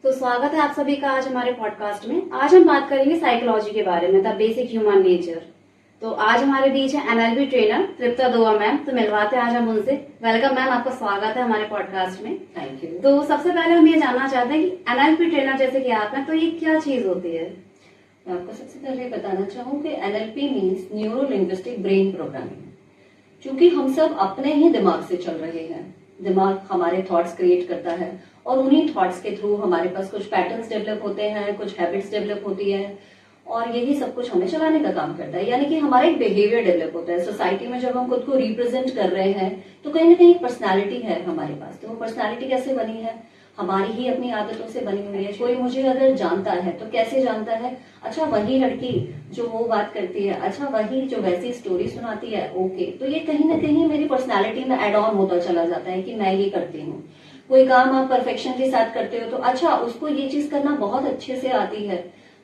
तो स्वागत है आप सभी का आज हमारे पॉडकास्ट में। आज हम बात करेंगे साइकोलॉजी के बारे में, द बेसिक ह्यूमन नेचर। तो आज हमारे बीच है एनएलपी ट्रेनर तृप्ता दुआ मैम। तो मिलवाते हैं आज हम उनसे। वेलकम मैम, आपका स्वागत है हमारे पॉडकास्ट में। Thank you. तो सबसे पहले हम ये जानना चाहते हैं कि एनएलपी ट्रेनर जैसे कि आप हैं, तो ये क्या चीज होती है? मैं आपको सबसे पहले बताना चाहूँ कि NLP means neuro linguistic brain programming. क्योंकि हम सब अपने ही दिमाग से चल रहे हैं, दिमाग हमारे थॉट्स क्रिएट करता है और उन्हीं थॉट्स के थ्रू हमारे पास कुछ पैटर्न्स डेवलप होते हैं, कुछ हैबिट्स डेवलप होती है और यही सब कुछ हमें चलाने का काम करता है। यानी कि हमारा एक बिहेवियर डेवलप होता है। सोसाइटी में जब हम खुद को रिप्रेजेंट कर रहे हैं तो कहीं ना कहीं पर्सनैलिटी है हमारे पास। तो वो पर्सनैलिटी कैसे बनी है? हमारी ही अपनी आदतों से बनी हुई है। कोई मुझे अगर जानता है तो कैसे जानता है? अच्छा वही लड़की जो वो बात करती है, अच्छा वही जो वैसी स्टोरी सुनाती है, ओके। तो ये कहीं ना कहीं मेरी पर्सनालिटी में एड ऑन होता चला जाता है कि मैं ये करती हूँ। कोई काम आप परफेक्शन के साथ करते हो तो अच्छा उसको ये चीज करना बहुत अच्छे से आती है।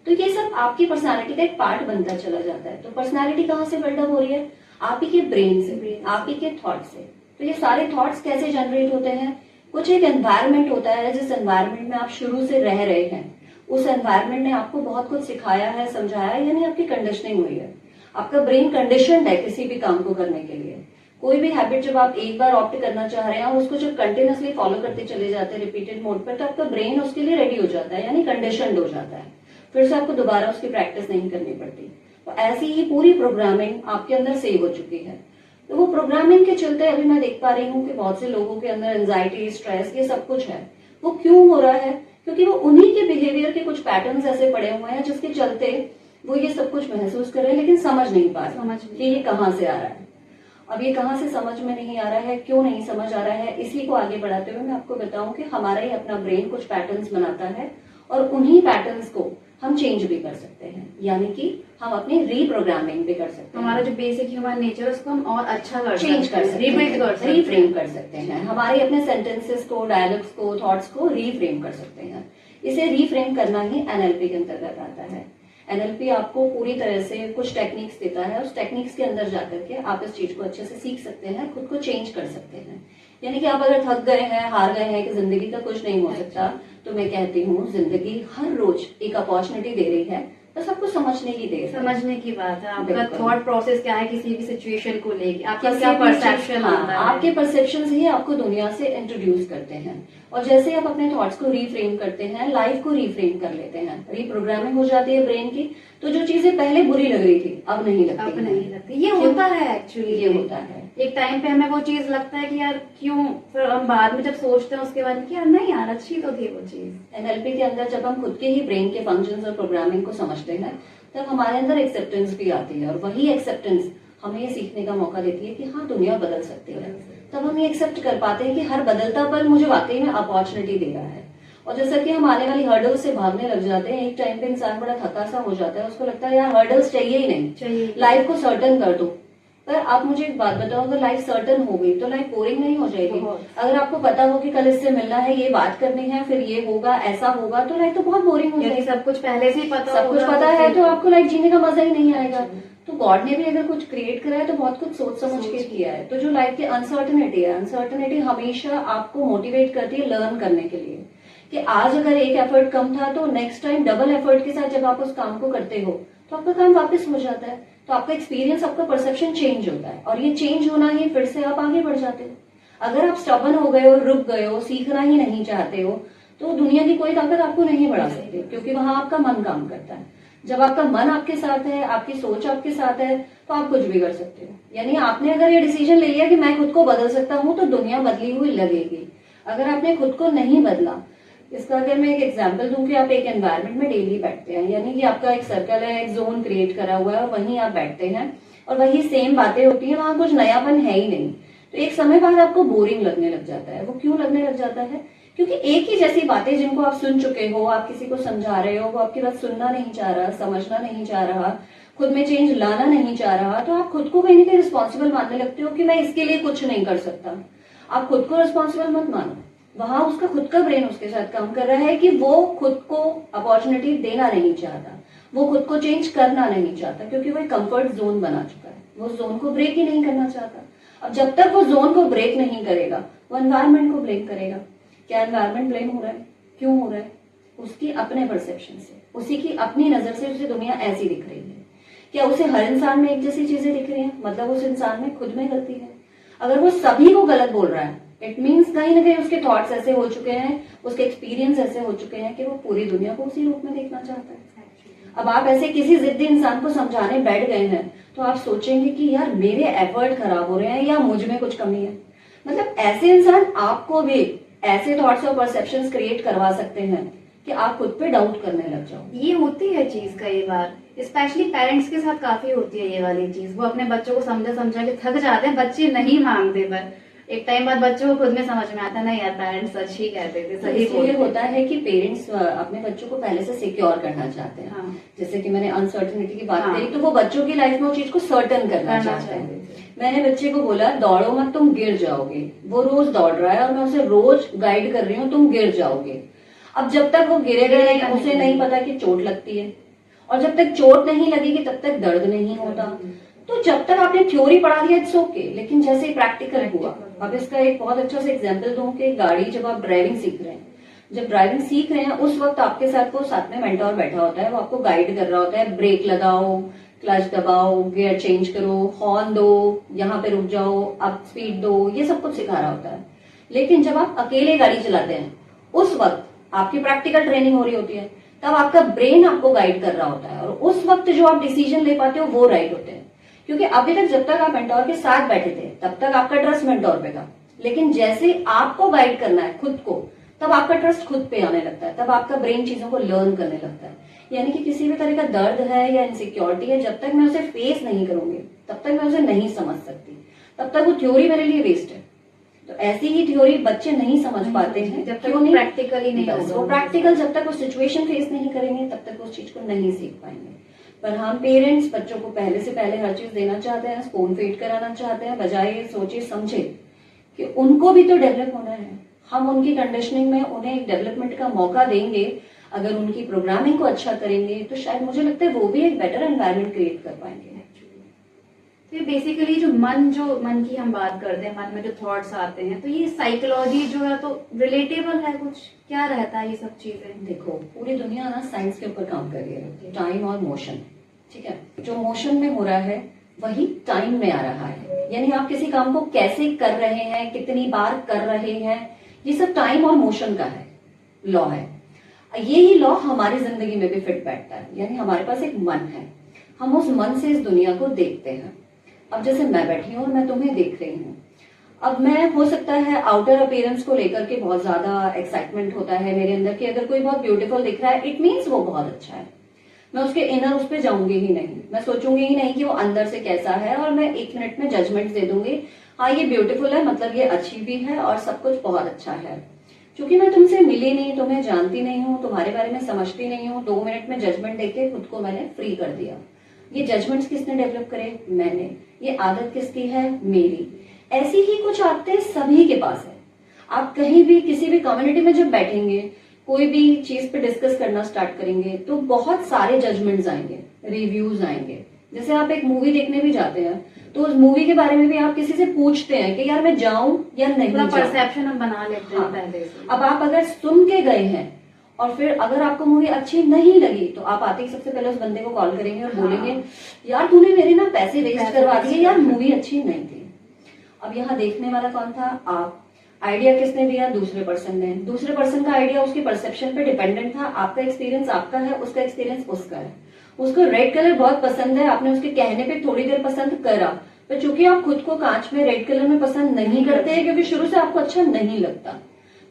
तो ये सब आपकी पर्सनालिटी का एक पार्ट बनता चला जाता है। तो पर्सनालिटी कहाँ से बिल्डअप हो रही है? आप ही के ब्रेन से, आप ही के थॉट से। तो ये सारे थॉट्स कैसे जनरेट होते हैं? कुछ एक एनवायरनमेंट होता है, जिस एनवायरनमेंट में आप शुरू से रह रहे हैं, उस एनवायरनमेंट ने आपको बहुत कुछ सिखाया है, समझाया है, यानी आपकी कंडीशनिंग हुई है। आपका ब्रेन कंडीशनड है किसी भी काम को करने के लिए। कोई भी हैबिट जब आप एक बार ऑप्ट करना चाह रहे हैं और उसको जब कंटिन्यूअसली फॉलो करते चले जाते हैं रिपीटेड मोड पर, तो आपका ब्रेन उसके लिए रेडी हो जाता है, यानी कंडीशनड हो जाता है। फिर से आपको दोबारा उसकी प्रैक्टिस नहीं करनी पड़ती। तो ऐसी ही पूरी प्रोग्रामिंग आपके अंदर सेव हो चुकी है। तो वो प्रोग्रामिंग के चलते अभी मैं देख पा रही हूँ कि बहुत से लोगों के अंदर एंजाइटी, स्ट्रेस, ये सब कुछ है। वो क्यों हो रहा है? क्योंकि वो उन्हीं के बिहेवियर के कुछ पैटर्न्स ऐसे पड़े हुए हैं जिसके चलते वो ये सब कुछ महसूस कर रहे हैं, लेकिन समझ नहीं पा रहे कि ये कहाँ से आ रहा है। अब ये कहाँ से समझ में नहीं आ रहा है, क्यों नहीं समझ आ रहा है, इसी को आगे बढ़ाते हुए मैं आपको बताऊं कि हमारा ही अपना ब्रेन कुछ पैटर्न्स बनाता है और उन्हीं पैटर्न्स को हम चेंज भी कर सकते हैं, यानी कि हम अपनी रीप्रोग्रामिंग भी कर सकते हैं। हमारा जो बेसिक ह्यूमन नेचर है उसको हम और अच्छा कर चेंज कर सकते हैं, रिबिल्ड कर सकते हैं, रीफ्रेम कर सकते हैं। हमारे अपने सेंटेंसेस को, डायलॉग्स को, थॉट्स को रीफ्रेम कर सकते हैं। इसे रीफ्रेम करना ही एनएलपी के अंतर्गत आता है। एनएलपी आपको पूरी तरह से कुछ टेक्निक्स देता है। उस टेक्निक्स के अंदर जाकर के आप इस चीज को अच्छे से सीख सकते हैं, खुद को चेंज कर सकते हैं। यानी कि आप अगर थक गए हैं, हार गए हैं कि जिंदगी का कुछ नहीं हो सकता, तो मैं कहती हूँ जिंदगी हर रोज एक अपॉर्चुनिटी दे रही है, बस आपको समझने की देर है। समझने की बात है। आपका थॉट प्रोसेस क्या है किसी भी सिचुएशन को लेके, आपका किसी क्या भी परसेप्शन हाँ, होता है? आपके परसेप्शन ही आपको दुनिया से इंट्रोड्यूस करते हैं। और जैसे आप अपने थॉट्स को रीफ्रेम करते हैं, लाइफ को रीफ्रेम कर लेते हैं, रीप्रोग्रामिंग हो जाती है ब्रेन की। तो जो चीजें पहले बुरी लग रही थी अब नहीं लगती, अब नहीं लगती। ये होता है एक्चुअली, ये होता है। एक टाइम पे हमें वो चीज लगता है कि यार क्यों, फिर हम बाद में जब सोचते हैं उसके बाद कि यार नहीं यार अच्छी तो थी वो चीज। एनएलपी के अंदर जब हम खुद के ही ब्रेन के फंक्शंस और प्रोग्रामिंग को समझते हैं तब हमारे अंदर एक्सेप्टेंस भी आती है और वही एक्सेप्टेंस हमें ये सीखने का मौका देती है कि हाँ दुनिया बदल सकती है। तब हम ये एक्सेप्ट कर पाते हैं कि हर बदलता पल मुझे वाकई में अपॉर्चुनिटी दे रहा है। और जैसा कि हम आने वाली हर्डल्स से भागने लग जाते हैं, एक टाइम पे इंसान बड़ा थका सा हो जाता है, उसको लगता है यार हर्डल्स चाहिए ही नहीं, चाहिए लाइफ को सर्टन कर दो। पर आप मुझे एक बात बताओ, अगर लाइफ सर्टन हो गई तो लाइफ बोरिंग नहीं हो जाएगी? अगर आपको पता हो कि कल इससे मिलना है, ये बात करनी है, फिर ये होगा, ऐसा होगा, तो लाइफ तो बहुत बोरिंग हो जाएगी। सब कुछ पहले से ही पता, सब कुछ पता है तो आपको लाइफ जीने का मजा ही नहीं आएगा। तो गॉड ने भी अगर कुछ क्रिएट करा है तो बहुत कुछ सोच समझ के किया है। तो जो लाइफ की अनसर्टनिटी है, अनसर्टनिटी हमेशा आपको मोटिवेट करती है लर्न करने के लिए, कि आज अगर एक एफर्ट कम था तो नेक्स्ट टाइम डबल एफर्ट के साथ जब आप उस काम को करते हो तो आपका काम वापस हो जाता है। तो आपका एक्सपीरियंस, आपका परसेप्शन चेंज होता है और ये चेंज होना ही फिर से आप आगे बढ़ जाते हो। अगर आप स्टबर्न हो गए हो, रुक गए हो, सीखना ही नहीं चाहते हो, तो दुनिया की कोई ताकत आपको नहीं बढ़ा सकती, क्योंकि वहां आपका मन काम करता है। जब आपका मन आपके साथ है, आपकी सोच आपके साथ है, तो आप कुछ भी कर सकते हो। यानी आपने अगर ये डिसीजन ले लिया कि मैं खुद को बदल सकता हूँ, तो दुनिया बदली हुई लगेगी। अगर आपने खुद को नहीं बदला, इसका अगर मैं एक एग्जांपल दूं कि आप एक एनवायरनमेंट में डेली बैठते हैं, यानी कि आपका एक सर्कल है, एक जोन क्रिएट करा हुआ है और वहीं आप बैठते हैं और वही सेम बातें होती हैं, वहां कुछ नयापन है ही नहीं। तो एक समय बाद आपको बोरिंग लगने लग जाता है। वो क्यों लगने लग जाता है? क्योंकि एक ही जैसी बातें जिनको आप सुन चुके हो, आप किसी को समझा रहे हो, वो आपकी बात सुनना नहीं चाह रहा, समझना नहीं चाह रहा, खुद में चेंज लाना नहीं चाह रहा, तो आप खुद को कहीं ना कहीं रिस्पॉन्सिबल मानने लगते हो कि मैं इसके लिए कुछ नहीं कर सकता। आप खुद को रिस्पॉन्सिबल मत मानो, वहां उसका खुद का ब्रेन उसके साथ काम कर रहा है कि वो खुद को अपॉर्चुनिटी देना नहीं चाहता, वो खुद को चेंज करना नहीं चाहता, क्योंकि वो एक कंफर्ट जोन बना चुका है। वो जोन को ब्रेक ही नहीं करना चाहता। अब जब तक वो जोन को ब्रेक नहीं करेगा, वो एनवायरनमेंट को ब्लेम करेगा। क्या एनवायरनमेंट ब्लेम हो रहा है? क्यों हो रहा है? उसकी अपने परसेप्शन से, उसी की अपनी नजर से उसे दुनिया ऐसी दिख रही है। क्या उसे हर इंसान में एक जैसी चीजें दिख रही हैं? मतलब उस इंसान में खुद में गलती है। अगर वो सभी को गलत बोल रहा है, इट मीन्स कहीं ना कहीं उसके थॉट्स ऐसे हो चुके हैं, उसके एक्सपीरियंस ऐसे हो चुके हैं कि वो पूरी दुनिया को उसी रूप में देखना चाहता है। अब आप ऐसे किसी जिद्दी इंसान को समझाने बैठ गए हैं तो आप सोचेंगे कि यार मेरे एफर्ट खराब हो रहे हैं या मुझ में कुछ कमी है। मतलब ऐसे इंसान आपको भी ऐसे थॉट्स और परसेप्शंस क्रिएट करवा सकते हैं कि आप खुद पे डाउट करने लग जाओ। ये होती है चीज कई बार, स्पेशली पेरेंट्स के साथ काफी होती है ये वाली चीज। वो अपने बच्चों को समझा समझा के थक जाते हैं, बच्चे नहीं मानते, पर एक टाइम बाद बच्चों को खुद में समझ में आता है नहीं यार पेरेंट्स सच ही कहते थे, सही इसलिए बोलते होता है कि पेरेंट्स अपने बच्चों को पहले से सिक्योर करना चाहते हैं। हाँ। जैसे कि मैंने अनसर्टेनिटी की बात हाँ। करी, तो वो बच्चों की लाइफ में वो चीज को सर्टन करना चाहते हैं। मैंने बच्चे को बोला दौड़ो मत, तुम गिर जाओगे। वो रोज दौड़ रहा है और मैं उसे रोज गाइड कर रही हूँ, तुम गिर जाओगे। अब जब तक वो गिरेगा नहीं, उसे नहीं पता कि चोट लगती है, और जब तक चोट नहीं लगेगी तब तक दर्द नहीं होता। तो जब तक आपने थ्योरी पढ़ा दिया इट्स ओके, लेकिन जैसे ही प्रैक्टिकल हुआ, अब इसका एक बहुत अच्छा सा एग्जांपल दूं कि गाड़ी जब आप ड्राइविंग सीख रहे हैं, जब ड्राइविंग सीख रहे हैं उस वक्त आपके साथ वो साथ में मेंटोर बैठा होता है, वो आपको गाइड कर रहा होता है, ब्रेक लगाओ, क्लच दबाओ, गियर चेंज करो, हॉर्न दो, यहाँ पे रुक जाओ, अब स्पीड दो, ये सब कुछ सिखा रहा होता है। लेकिन जब आप अकेले गाड़ी चलाते हैं उस वक्त आपकी प्रैक्टिकल ट्रेनिंग हो रही होती है, तब आपका ब्रेन आपको गाइड कर रहा होता है, और उस वक्त जो आप डिसीजन ले पाते हो वो राइट होते हैं। क्योंकि अभी तक जब तक आप मेंटोर के साथ बैठे थे तब तक आपका ट्रस्ट मेंटोर पे था, लेकिन जैसे आपको गाइड करना है खुद को, तब आपका ट्रस्ट खुद पे आने लगता है, तब आपका ब्रेन चीजों को लर्न करने लगता है। यानी कि किसी भी तरह का दर्द है या इनसिक्योरिटी है, जब तक मैं उसे फेस नहीं करूंगी तब तक मैं उसे नहीं समझ सकती, तब तक वो थ्योरी मेरे लिए वेस्ट है। तो ऐसी ही थ्योरी बच्चे नहीं समझ पाते हैं जब तक वो प्रैक्टिकली नहीं होगा। वो प्रैक्टिकल जब तक वो सिचुएशन फेस नहीं करेंगे तब तक उस चीज को नहीं सीख पाएंगे। पर हम पेरेंट्स बच्चों को पहले से पहले हर चीज देना चाहते हैं, स्पून फीड कराना चाहते हैं, बजाय ये सोचे समझे कि उनको भी तो डेवलप होना है। हम उनकी कंडीशनिंग में उन्हें एक डेवलपमेंट का मौका देंगे, अगर उनकी प्रोग्रामिंग को अच्छा करेंगे तो शायद मुझे लगता है वो भी एक बेटर एनवायरनमेंट क्रिएट कर पाएंगे। तो बेसिकली जो मन की हम बात करते हैं, मन में जो थॉट्स आते हैं, तो ये साइकोलॉजी जो है तो रिलेटेबल है, कुछ क्या रहता है ये सब चीजें? देखो पूरी दुनिया ना साइंस के ऊपर काम कर रही है, टाइम और मोशन। ठीक है, जो मोशन में हो रहा है वही टाइम में आ रहा है, यानी आप किसी काम को कैसे कर रहे हैं, कितनी बार कर रहे हैं, ये सब टाइम और मोशन का है, लॉ है। यही लॉ हमारी जिंदगी में भी फिट बैठता है। यानी हमारे पास एक मन है, हम उस मन से इस दुनिया को देखते हैं। अब जैसे मैं बैठी हूँ और मैं तुम्हें देख रही हूँ, अब मैं हो सकता है आउटर अपीयरेंस को लेकर के बहुत ज्यादा एक्साइटमेंट होता है मेरे अंदर कि अगर कोई बहुत ब्यूटीफुल दिख रहा है इट मीन्स वो बहुत अच्छा है। मैं उसके इनर उस पर जाऊंगी ही नहीं, मैं सोचूंगी ही नहीं कि वो अंदर से कैसा है, और मैं 1 मिनट में जजमेंट दे दूंगी, हाँ ये ब्यूटीफुल है मतलब ये अच्छी भी है और सब कुछ बहुत अच्छा है। क्योंकि मैं तुमसे मिली नहीं, तुम्हें जानती नहीं हूँ, तुम्हारे बारे में समझती नहीं हूँ, 2 मिनट में जजमेंट देके खुद को मैंने फ्री कर दिया। ये जजमेंट्स किसने डेवलप करे? मैंने। ये आदत किसकी है? मेरी। ऐसी ही कुछ आदतें सभी के पास है। आप कहीं भी किसी भी कम्युनिटी में जब बैठेंगे, कोई भी चीज पे डिस्कस करना स्टार्ट करेंगे तो बहुत सारे जजमेंट्स आएंगे, रिव्यूज आएंगे। जैसे आप एक मूवी देखने भी जाते हैं तो उस मूवी के बारे में भी आप किसी से पूछते हैं कि यार मैं जाऊं या नहीं जाऊं, परसेप्शन हम बना लेते हैं हाँ। पहले से। अब आप अगर सुन के गए हैं और फिर अगर आपको मूवी अच्छी नहीं लगी तो आप आते ही सबसे पहले उस बंदे को कॉल करेंगे और बोलेंगे यार तूने मेरे ना पैसे वेस्ट करवा दिए, यार मूवी अच्छी नहीं थी। अब यहाँ देखने वाला कौन था? आप। आइडिया किसने दिया? दूसरे पर्सन ने। दूसरे पर्सन का आइडिया उसकी परसेप्शन पे डिपेंडेंट था। आपका एक्सपीरियंस आपका है, उसका एक्सपीरियंस उसका है। उसको रेड कलर बहुत पसंद है, आपने उसके कहने पे थोड़ी देर पसंद करा, पर चूंकि आप खुद को कांच में रेड कलर में पसंद नहीं करते हैं क्योंकि शुरू से आपको अच्छा नहीं लगता,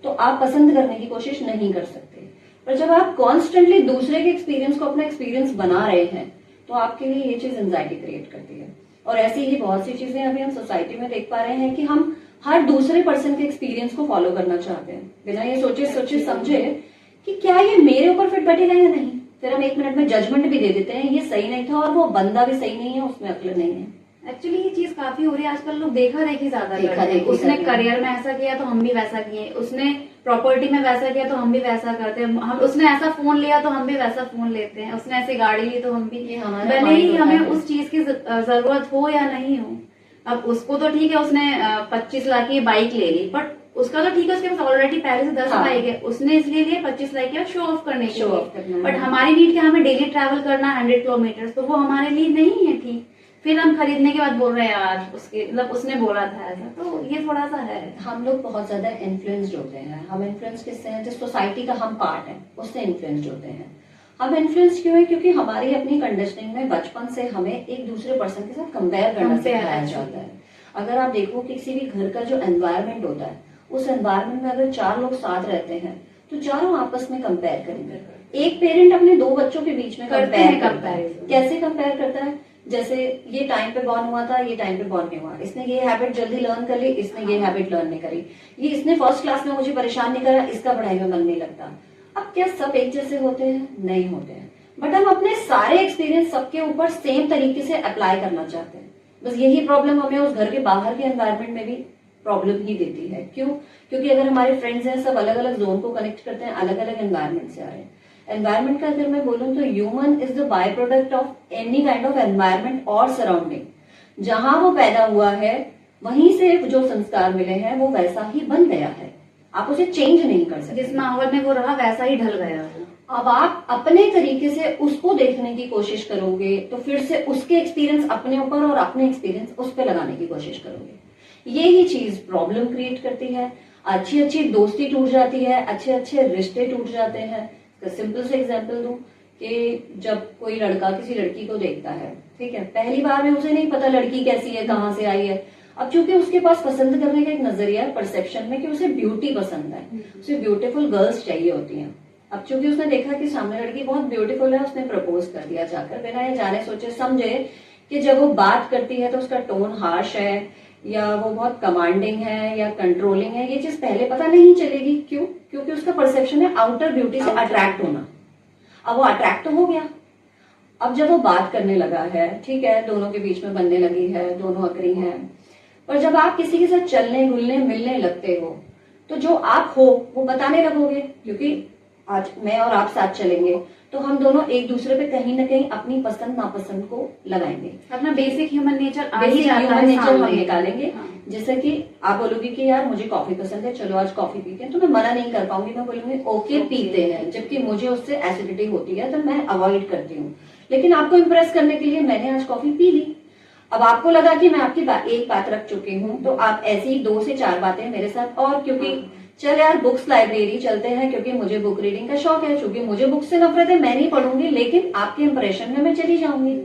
तो आप पसंद करने की कोशिश नहीं कर सकते। पर जब आप कॉन्स्टेंटली दूसरे के एक्सपीरियंस को अपना एक्सपीरियंस बना रहे हैं तो आपके लिए ये चीज एंजाइटी क्रिएट करती है। और ऐसी ही बहुत सी चीजें अभी हम सोसाइटी में देख पा रहे हैं कि हम हर दूसरे पर्सन के एक्सपीरियंस को फॉलो करना चाहते हैं बिना ये सोचे समझे कि क्या ये मेरे ऊपर फिट बैठेगा या नहीं। फिर हम 1 मिनट में जजमेंट भी दे देते हैं, ये सही नहीं था और वो बंदा भी सही नहीं है, उसमें अक्ल नहीं है। एक्चुअली ये चीज काफी हो रही है आजकल, लोग देखा देखी ज्यादा करते हैं। उसने करियर में ऐसा किया तो हम भी वैसा किए, उसने प्रॉपर्टी में वैसा किया तो हम भी वैसा करते हैं, हम उसने ऐसा फोन लिया तो हम भी वैसा फोन लेते हैं, उसने ऐसी गाड़ी ली तो हम भी, भले ही हमें उस चीज की जरूरत हो या नहीं हो। अब उसको तो ठीक है उसने 25 लाख की बाइक ले ली, बट उसका तो ठीक है, उसके पास ऑलरेडी पहले से 10 हाँ। बाइक है, उसने इसलिए लिए 25 लाइक या शो ऑफ करने के शो लिए। ऑफ करना बट है। हमारी नीड क्या, हमें डेली ट्रैवल करना 100 किलोमीटर, तो वो हमारे लिए नहीं है ठीक। फिर हम खरीदने के बाद बोल रहे हैं यार उसके मतलब उसने बोला था ऐसा, तो ये थोड़ा सा है। हम लोग बहुत ज्यादा इन्फ्लुएंस्ड होते हैं। हम इन्फ्लुएंस किससे हैं? जिस सोसाइटी का हम पार्ट है उससे इन्फ्लुएंस्ड होते हैं। हम इन्फ्लुएंस क्यों है? क्योंकि हमारी अपनी कंडीशनिंग में बचपन से हमें एक दूसरे पर्सन के साथ कंपेयर करना सिखाया जाता है। अगर आप देखो कि किसी भी घर का जो एनवायरनमेंट होता है, उस एनवायरनमेंट में अगर 4 लोग साथ रहते हैं तो चारों आपस में कंपेयर करेंगे। एक पेरेंट अपने 2 बच्चों के बीच में कंपेयर करता है। कैसे कंपेयर करता है? जैसे ये टाइम पे बॉर्न हुआ था, ये टाइम पे बॉर्न नहीं हुआ, इसने ये हैबिट जल्दी लर्न कर ली, इसने ये हैबिट लर्न नहीं करी, ये इसने फर्स्ट क्लास में मुझे परेशान नहीं करा, इसका पढ़ाई में मन नहीं लगता। अब क्या सब एक जैसे होते हैं? नहीं होते हैं। बट हम अपने सारे एक्सपीरियंस सबके ऊपर सेम तरीके से अप्लाई करना चाहते हैं। बस यही प्रॉब्लम हमें उस घर के बाहर के एनवायरनमेंट में भी प्रॉब्लम ही देती है। क्यों? क्योंकि अगर हमारे फ्रेंड्स हैं, सब अलग अलग जोन को कनेक्ट करते हैं, अलग अलग एनवायरनमेंट से आ रहे हैं। एनवायरनमेंट का अगर मैं बोलूं तो human is the by product of any kind of environment और सराउंडिंग। जहां वो पैदा हुआ है वहीं से जो संस्कार मिले हैं वो वैसा ही बन गया है, आप उसे चेंज नहीं कर सकते। जिस माहौल में वो रहा वैसा ही ढल गया। अब आप अपने तरीके से उसको देखने की कोशिश करोगे तो फिर से उसके एक्सपीरियंस अपने ऊपर और अपने एक्सपीरियंस उस पर लगाने की कोशिश करोगे। ये ही चीज प्रॉब्लम क्रिएट करती है। अच्छी अच्छी दोस्ती टूट जाती है, अच्छे अच्छे रिश्ते टूट जाते हैं। सिंपल से एग्जांपल दूं कि जब कोई लड़का किसी लड़की को देखता है, ठीक है, पहली बार में उसे नहीं पता लड़की कैसी है, कहाँ से आई है। अब चूंकि उसके पास पसंद करने का एक नजरिया है परसेप्शन में कि उसे ब्यूटी पसंद है, उसे ब्यूटीफुल गर्ल्स चाहिए होती हैं। अब चूंकि उसने देखा कि सामने लड़की बहुत ब्यूटीफुल है, उसने प्रपोज कर दिया जाकर बिना ये जाने सोचे समझे कि जब वो बात करती है तो उसका टोन हार्श है या वो बहुत कमांडिंग है या कंट्रोलिंग है, ये चीज पहले पता नहीं चलेगी। क्यों? क्योंकि उसका परसेप्शन है आउटर ब्यूटी से अट्रैक्ट होना। अब वो अट्रैक्ट तो हो गया। अब जब वो बात करने लगा है, ठीक है, दोनों के बीच में बनने लगी है, दोनों अग्री हैं, पर जब आप किसी के साथ चलने घुलने मिलने लगते हो तो जो आप हो वो बताने लगोगे। क्योंकि आज मैं और आप साथ चलेंगे तो हम दोनों एक दूसरे पे कहीं ना कहीं अपनी पसंद नापसंद को लगाएंगे, अपना बेसिक ह्यूमन नेचर आ ही बेसिक जाता ह्यूमन है नेचर हम सामने। निकालेंगे। हाँ। जैसे कि आप बोलोगे कि यार मुझे कॉफी पसंद है, चलो आज कॉफी पीते हैं, तो मैं मना नहीं कर पाऊंगी, मैं बोलूंगी ओके पीते हैं, जबकि मुझे उससे एसिडिटी होती है तो मैं अवॉइड करती हूँ। लेकिन आपको इम्प्रेस करने के लिए मैंने आज कॉफी पी ली। अब आपको लगा कि मैं आपकी एक बात रख चुकी हूँ, तो आप ऐसी 2 से 4 बातें मेरे साथ, और क्योंकि चल यार बुक्स लाइब्रेरी चलते हैं क्योंकि मुझे बुक रीडिंग का शौक है, क्योंकि मुझे बुक से नफरत है, मैं नहीं पढ़ूंगी, लेकिन आपके इंप्रेशन में मैं चली जाऊंगी।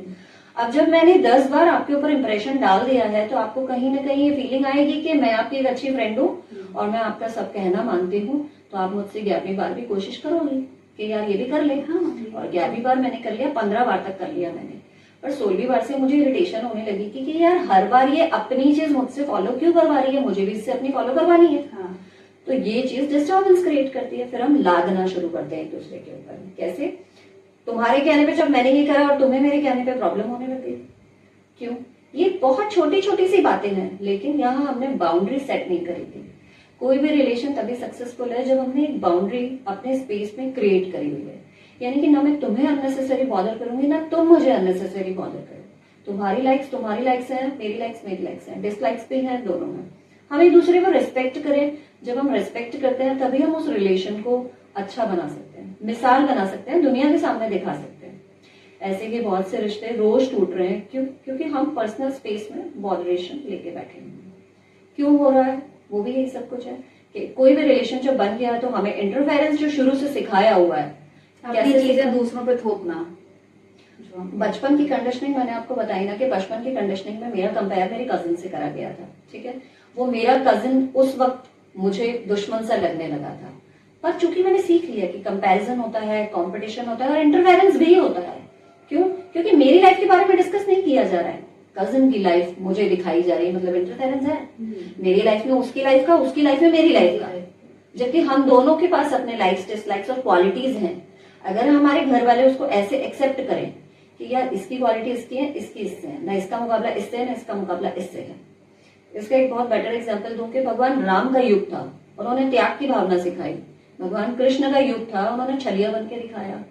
अब जब मैंने 10 बार आपके ऊपर इंप्रेशन डाल दिया है तो आपको कहीं ना कहीं ये फीलिंग आएगी कि मैं आपकी एक अच्छी फ्रेंड हूँ और मैं आपका सब कहना मानती हूँ, तो आप मुझसे 11वीं बार भी कोशिश करोगी कि यार ये भी कर ले। हाँ, और 11वीं बार मैंने कर लिया, 15 बार तक कर लिया मैंने, पर 16वीं बार से मुझे इरिटेशन होने लगी कि यार हर बार ये अपनी चीज मुझसे फॉलो क्यों करवा रही है, मुझे भी इससे अपनी फॉलो करवानी है। हाँ। तो ये चीज डिस्टर्बेंस क्रिएट करती है। फिर हम लादना शुरू करते हैं एक दूसरे के ऊपर। कैसे? तुम्हारे कहने पे जब मैंने ये करा और तुम्हें मेरे कहने पे प्रॉब्लम होने लगी। क्यों? ये बहुत छोटी छोटी सी बातें हैं, लेकिन यहाँ हमने बाउंड्री सेट नहीं करी थी। कोई भी रिलेशन तभी सक्सेसफुल है जब हमने एक बाउंड्री अपने स्पेस में क्रिएट करी हुई है। यानी कि ना मैं तुम्हें अननेसेसरी बॉदर करूंगी, ना तुम मुझे अननेसेसरी बॉदर करो। तुम्हारी लाइक्स तुम्हारी लाइक्स है, मेरी लाइक्स मेरी लाइक्स है, डिसलाइक्स भी है, दोनों में। हम एक दूसरे को रिस्पेक्ट करें। जब हम रिस्पेक्ट करते हैं तभी हम उस रिलेशन को अच्छा बना सकते हैं, मिसाल बना सकते हैं, दुनिया के सामने दिखा सकते हैं। ऐसे के बहुत से रिश्ते रोज टूट रहे हैं। क्यों? क्योंकि हम पर्सनल स्पेस में बॉडरेशन लेके बैठे हैं। क्यों हो रहा है? वो भी यही सब कुछ है कि कोई भी रिलेशन जब बन गया तो हमें इंटरफेरेंस जो शुरू से सिखाया हुआ है, कैसे चीजें दूसरों पे थोपना। बचपन की कंडीशनिंग मैंने आपको बताई ना कि बचपन की कंडीशनिंग में मेरा कंपेयर मेरी कजिन से करा गया था। ठीक है, वो मेरा कजिन उस वक्त मुझे दुश्मन सा लगने लगा था, पर चूंकि मैंने सीख लिया कि कंपैरिजन होता है, कंपटीशन होता है और इंटरफेरेंस भी होता है। क्यों? क्योंकि मेरी लाइफ के बारे में डिस्कस नहीं किया जा रहा है, कजिन की लाइफ मुझे दिखाई जा रही है, मतलब इंटरफेरेंस है। मेरी लाइफ में उसकी लाइफ का, उसकी लाइफ में मेरी लाइफ का, जबकि हम दोनों के पास अपने लाइक्स डिसलाइक्स और क्वालिटीज हैं। अगर हमारे घर वाले उसको ऐसे एक्सेप्ट करें कि यार इसकी क्वालिटी इसकी है, इसकी इससे है, ना इसका मुकाबला इससे है, ना इसका मुकाबला इससे है। इसका एक बहुत बेटर एग्जांपल दूं कि भगवान राम का युग था, उन्होंने त्याग की भावना सिखाई। भगवान कृष्ण का युग था, उन्होंने छलिया बन के दिखाया।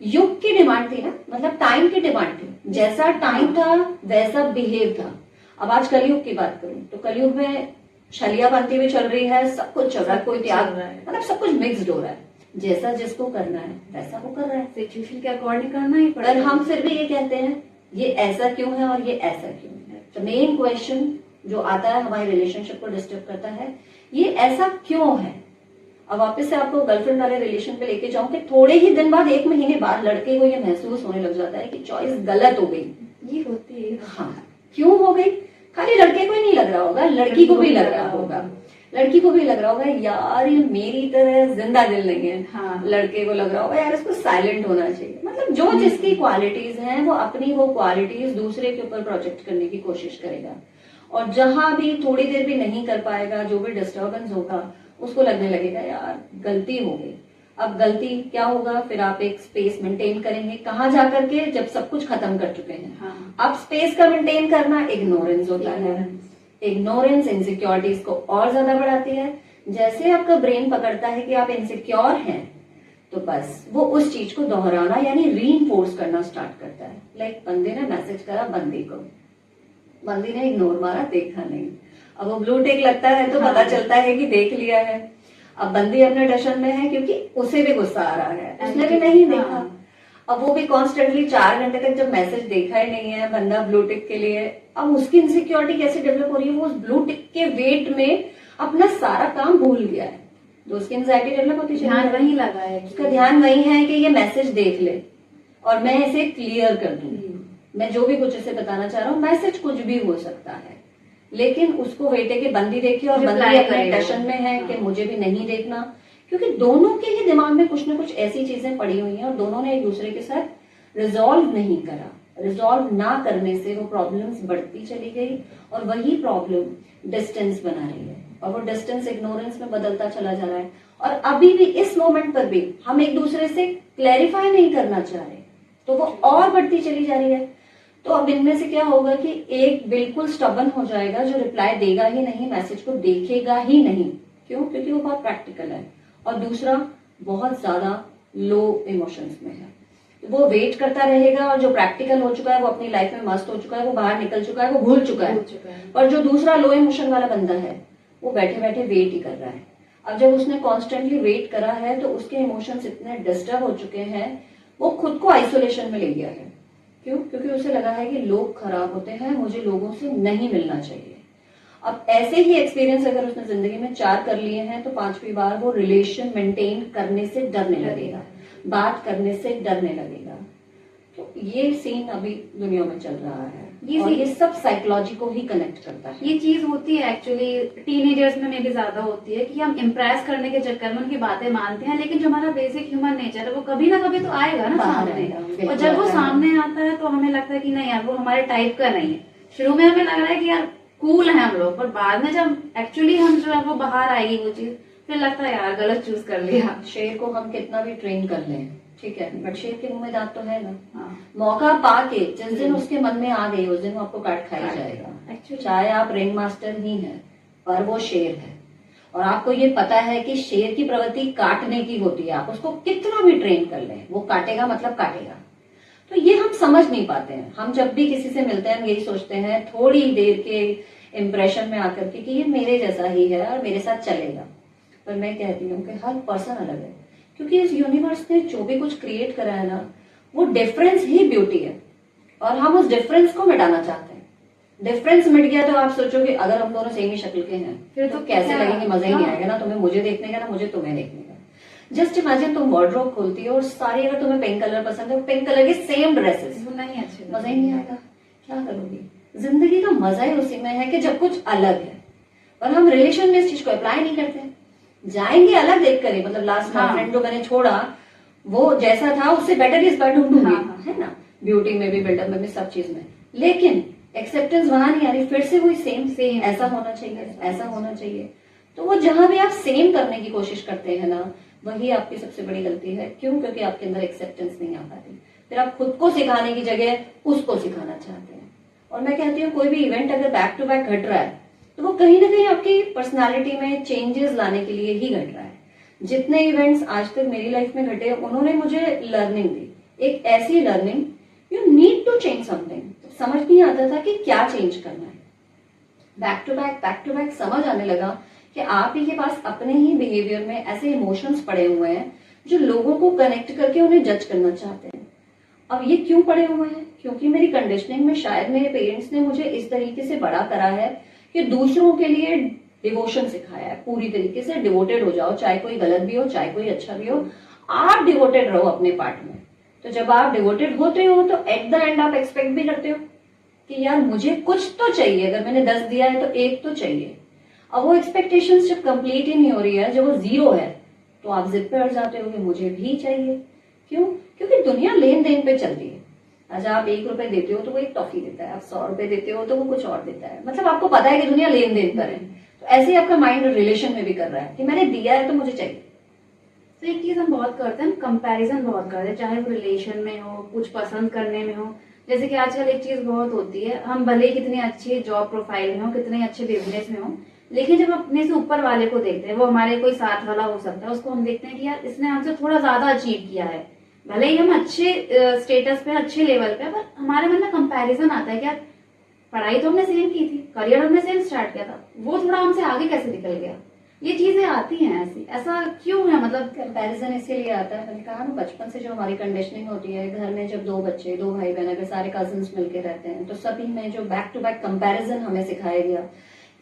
युग की डिमांड थी ना, मतलब टाइम की डिमांड थी। जैसा टाइम था वैसा बिहेव था। अब आज कलयुग की बात करूं तो कलयुग में छलियाबंदी भी चल रही है, सब कुछ चल रहा है, कोई त्याग चल रहा है। मतलब सब कुछ मिक्स्ड हो रहा है। जैसा जिसको करना है वैसा वो कर रहा है, सिचुएशन के अकॉर्डिंग करना ही पर पड़ेगा। हम फिर भी ये कहते हैं ये ऐसा क्यों है और ये ऐसा क्यों है। तो मेन क्वेश्चन जो आता है हमारे रिलेशनशिप को डिस्टर्ब करता है, ये ऐसा क्यों है। अब वापस से आपको गर्लफ्रेंड वाले रिलेशन पे लेके जाऊं कि थोड़े ही दिन बाद, 1 महीने बाद लड़के को ये महसूस होने लग जाता है कि चॉइस गलत हो गई। ये होती है। हाँ, क्यों हो गई? खाली लड़के को ही नहीं लग रहा होगा, लड़की को भी लग रहा होगा। लड़की को भी लग रहा होगा यार ये मेरी तरह जिंदा दिल नहीं है। हाँ। लड़के को लग रहा होगा यार इसको साइलेंट होना चाहिए। मतलब जो जिसकी क्वालिटीज हैं वो अपनी वो क्वालिटीज दूसरे के ऊपर प्रोजेक्ट करने की कोशिश करेगा, और जहां भी थोड़ी देर भी नहीं कर पाएगा, जो भी डिस्टर्बेंस होगा उसको लगने लगेगा यार गलती हो गई। अब गलती क्या होगा, फिर आप एक स्पेस मेंटेन करेंगे, कहाँ जाकर के, जब सब कुछ खत्म कर चुके हैं। हाँ। अब स्पेस का मेंटेन करना इग्नोरेंस होता है। इग्नोरेंस इनसिक्योरिटीज को और ज्यादा बढ़ाती है। जैसे आपका ब्रेन पकड़ता है कि आप इनसिक्योर हैं, तो बस वो उस चीज को दोहराना यानी रीइंफोर्स करना स्टार्ट करता है। लाइक बंदे ने मैसेज करा बंदी को, बंदी ने इग्नोर मारा, देखा नहीं। अब वो ब्लू टिक लगता है तो पता चलता है कि देख लिया है। अब बंदी अपने टेंशन में है क्योंकि उसे भी गुस्सा आ रहा है, उसने भी नहीं देखा। अब वो भी कॉन्स्टेंटली 4 घंटे तक जब मैसेज देखा ही नहीं है बंदा ब्लू टिक के लिए, अब उसकी इनसिक्योरिटी कैसे डेवलप हो रही है, वो उस ब्लू टिक के वेट में अपना सारा काम भूल गया है, तो उसकी एंजाइटी डेवलप होती है। ध्यान वही लगा है, उसका ध्यान वही है कि ये मैसेज देख ले और मैं इसे क्लियर कर दूं। मैं जो भी कुछ इसे बताना चाह रहा हूँ, मैसेज कुछ भी हो सकता है, लेकिन उसको वेट है कि बंदी देखी और बंदी अपने टेंशन में है कि मुझे भी नहीं देखना, क्योंकि दोनों के ही दिमाग में कुछ ना कुछ ऐसी चीजें पड़ी हुई हैं और दोनों ने एक दूसरे के साथ रिजॉल्व नहीं करा। रिजॉल्व ना करने से वो प्रॉब्लम्स बढ़ती चली गई और वही प्रॉब्लम डिस्टेंस बना रही है, और वो डिस्टेंस इग्नोरेंस में बदलता चला जा रहा है। और अभी भी इस मोमेंट पर भी हम एक दूसरे से क्लैरिफाई नहीं करना चाह रहे, तो वो और बढ़ती चली जा रही है। तो अब इनमें से क्या होगा कि एक बिल्कुल स्टबन हो जाएगा जो रिप्लाई देगा ही नहीं, मैसेज को देखेगा ही नहीं। क्यों? क्योंकि वो बहुत प्रैक्टिकल है, और दूसरा बहुत ज्यादा लो इमोशंस में है। वो वेट करता रहेगा, और जो प्रैक्टिकल हो चुका है वो अपनी लाइफ में मस्त हो चुका है, वो बाहर निकल चुका है, वो भूल चुका है। और जो दूसरा लो इमोशन वाला बंदा है वो बैठे बैठे वेट ही कर रहा है। अब जब उसने कॉन्स्टेंटली वेट करा है तो उसके इमोशंस इतने डिस्टर्ब हो चुके हैं, वो खुद को आइसोलेशन में ले गया है। क्यों? क्योंकि उसे लगा है कि लोग खराब होते हैं, मुझे लोगों से नहीं मिलना चाहिए। अब ऐसे ही एक्सपीरियंस अगर उसने जिंदगी में 4 कर लिए हैं, तो 5वीं बार वो रिलेशन मेंटेन करने से डरने लगेगा, बात करने से डरने लगेगा। तो ये सीन अभी दुनिया में चल रहा है, और ये सब साइकोलॉजी को ही कनेक्ट करता है। ये चीज होती है एक्चुअली टीनेजर्स में भी ज्यादा होती है कि हम इम्प्रेस करने के चक्कर में उनकी बातें मानते हैं, लेकिन जो हमारा बेसिक ह्यूमन नेचर है वो कभी ना कभी तो आएगा ना सामने, और जब वो सामने आता है तो हमें लगता है कि नहीं यार वो हमारे टाइप का नहीं है। शुरू में हमें लग रहा है कि यार कूल है हम लोग, पर बाद में जब एक्चुअली हम जो है वो बाहर आएगी वो चीज, फिर लगता है यार गलत चूज कर लिया। शेर को हम कितना भी ट्रेन कर लें, ठीक है, बट शेर के मुंह में दांत तो है ना। हाँ। मौका पाके जिस दिन उसके मन में आ गई उस दिन वो आपको काट खाई जाएगा। चाहे आप रिंग मास्टर ही हैं, पर वो शेर है, और आपको ये पता है कि शेर की प्रवृत्ति काटने की होती है। आप उसको कितना भी ट्रेन कर लें, वो काटेगा मतलब काटेगा। तो ये हम समझ नहीं पाते हैं। हम जब भी किसी से मिलते हैं हम यही सोचते हैं थोड़ी देर के इम्प्रेशन में आकर के कि ये मेरे जैसा ही है और मेरे साथ चलेगा। पर मैं कहती हूँ कि हर पर्सन अलग है, क्योंकि इस यूनिवर्स ने जो भी कुछ क्रिएट करा है ना, वो डिफरेंस ही ब्यूटी है, और हम उस डिफरेंस को मिटाना चाहते हैं। डिफरेंस मिट गया तो आप सोचोगे अगर हम दोनों सेम ही शक्ल के हैं फिर तो कैसे लगेंगे, मजा ही नहीं आएगा ना, तुम्हें मुझे देखने का ना मुझे तुम्हें देखने का। जस्ट इमेजिन तुम वार्डरोब खोलती हो और सारी, अगर तुम्हें पिंक कलर पसंद है, पिंक कलर के सेम ड्रेसेस, नहीं अच्छे, मजा ही नहीं आएगा। क्या करोगी? जिंदगी का मजा ही उसी में है कि जब कुछ अलग है, और हम रिलेशन में इस चीज को अप्लाई नहीं करते। जाएंगे अलग देख कर, मतलब लास्ट फ्रेंड जो मैंने छोड़ा वो जैसा था उससे बेटर इस बार ढूंढूंगी, है ना, ब्यूटी में भी, बिल्डअप में भी, सब चीज में। लेकिन एक्सेप्टेंस वहां नहीं आ रही, फिर से वही सेम ऐसा होना चाहिए, ऐसा होना चाहिए। तो वो जहां भी आप सेम करने की कोशिश करते हैं ना, वही आपकी सबसे बड़ी गलती है। क्यों? क्योंकि आपके अंदर एक्सेप्टेंस नहीं आ पाती। फिर आप खुद को सिखाने की जगह उसको सिखाना चाहते हैं। और मैं कहती हूँ कोई भी इवेंट अगर बैक टू बैक घट रहा है तो वो कहीं ना कहीं आपकी पर्सनालिटी में चेंजेस लाने के लिए ही घट रहा है। जितने इवेंट्स आज तक मेरी लाइफ में घटे उन्होंने मुझे लर्निंग दी, एक ऐसी learning, you need to change something. समझ नहीं आता था कि क्या चेंज करना है, बैक टू बैक समझ आने लगा कि आप ही के पास अपने ही बिहेवियर में ऐसे इमोशंस पड़े हुए हैं जो लोगों को कनेक्ट करके उन्हें जज करना चाहते हैं। अब ये क्यों पड़े हुए हैं? क्योंकि मेरी कंडीशनिंग में शायद मेरे पेरेंट्स ने मुझे इस तरीके से बड़ा करा है कि दूसरों के लिए डिवोशन सिखाया है, पूरी तरीके से डिवोटेड हो जाओ, चाहे कोई गलत भी हो चाहे कोई अच्छा भी हो, आप डिवोटेड रहो अपने पार्ट में। तो जब आप डिवोटेड होते हो तो एट द एंड आप एक्सपेक्ट भी करते हो कि यार मुझे कुछ तो चाहिए, अगर मैंने 10 दिया है तो 1 तो चाहिए। अब वो एक्सपेक्टेशंस जब कंप्लीट ही नहीं हो रही है, जब वो 0 है, तो आप जिद पे अड़ जाते हो कि मुझे भी चाहिए। क्यों? क्योंकि दुनिया लेन देन पे चलती है। आज आप 1 रुपए देते हो तो वो एक टॉफी देता है, आप 100 रुपए देते हो तो वो कुछ और देता है। मतलब आपको पता है कि दुनिया लेन देन पर है। तो ऐसे ही आपका माइंड रिलेशन में भी कर रहा है कि मैंने दिया है तो मुझे चाहिए। तो एक चीज हम बहुत करते हैं, कंपैरिजन बहुत करते हैं, चाहे वो रिलेशन में हो, कुछ पसंद करने में हो। जैसे कि आजकल एक चीज बहुत होती है, हम भले ही कितनी अच्छी जॉब प्रोफाइल में हो, कितने अच्छे बिजनेस में हो, लेकिन जब अपने से ऊपर वाले को देखते हैं, वो हमारे कोई साथ वाला हो सकता है, उसको हम देखते हैं कि यार इसने हमसे थोड़ा ज्यादा अचीव किया है, भले ही हम अच्छे स्टेटस पे, अच्छे लेवल पे, पर हमारे मन में कंपैरिजन आता है कि यार पढ़ाई तो हमने सेम की थी, करियर हमने सेम स्टार्ट किया था, वो थोड़ा हमसे आगे कैसे निकल गया। ये चीजें आती हैं ऐसी, ऐसा क्यों है? मतलब कंपैरिजन इसीलिए आता है, मैंने कहा ना, बचपन से जो हमारी कंडीशनिंग होती है, घर में जब 2 बच्चे, 2 भाई बहन, अगर सारे कजिन्स मिलके रहते हैं तो सभी में जो बैक टू बैक कंपैरिजन हमें सिखाया गया,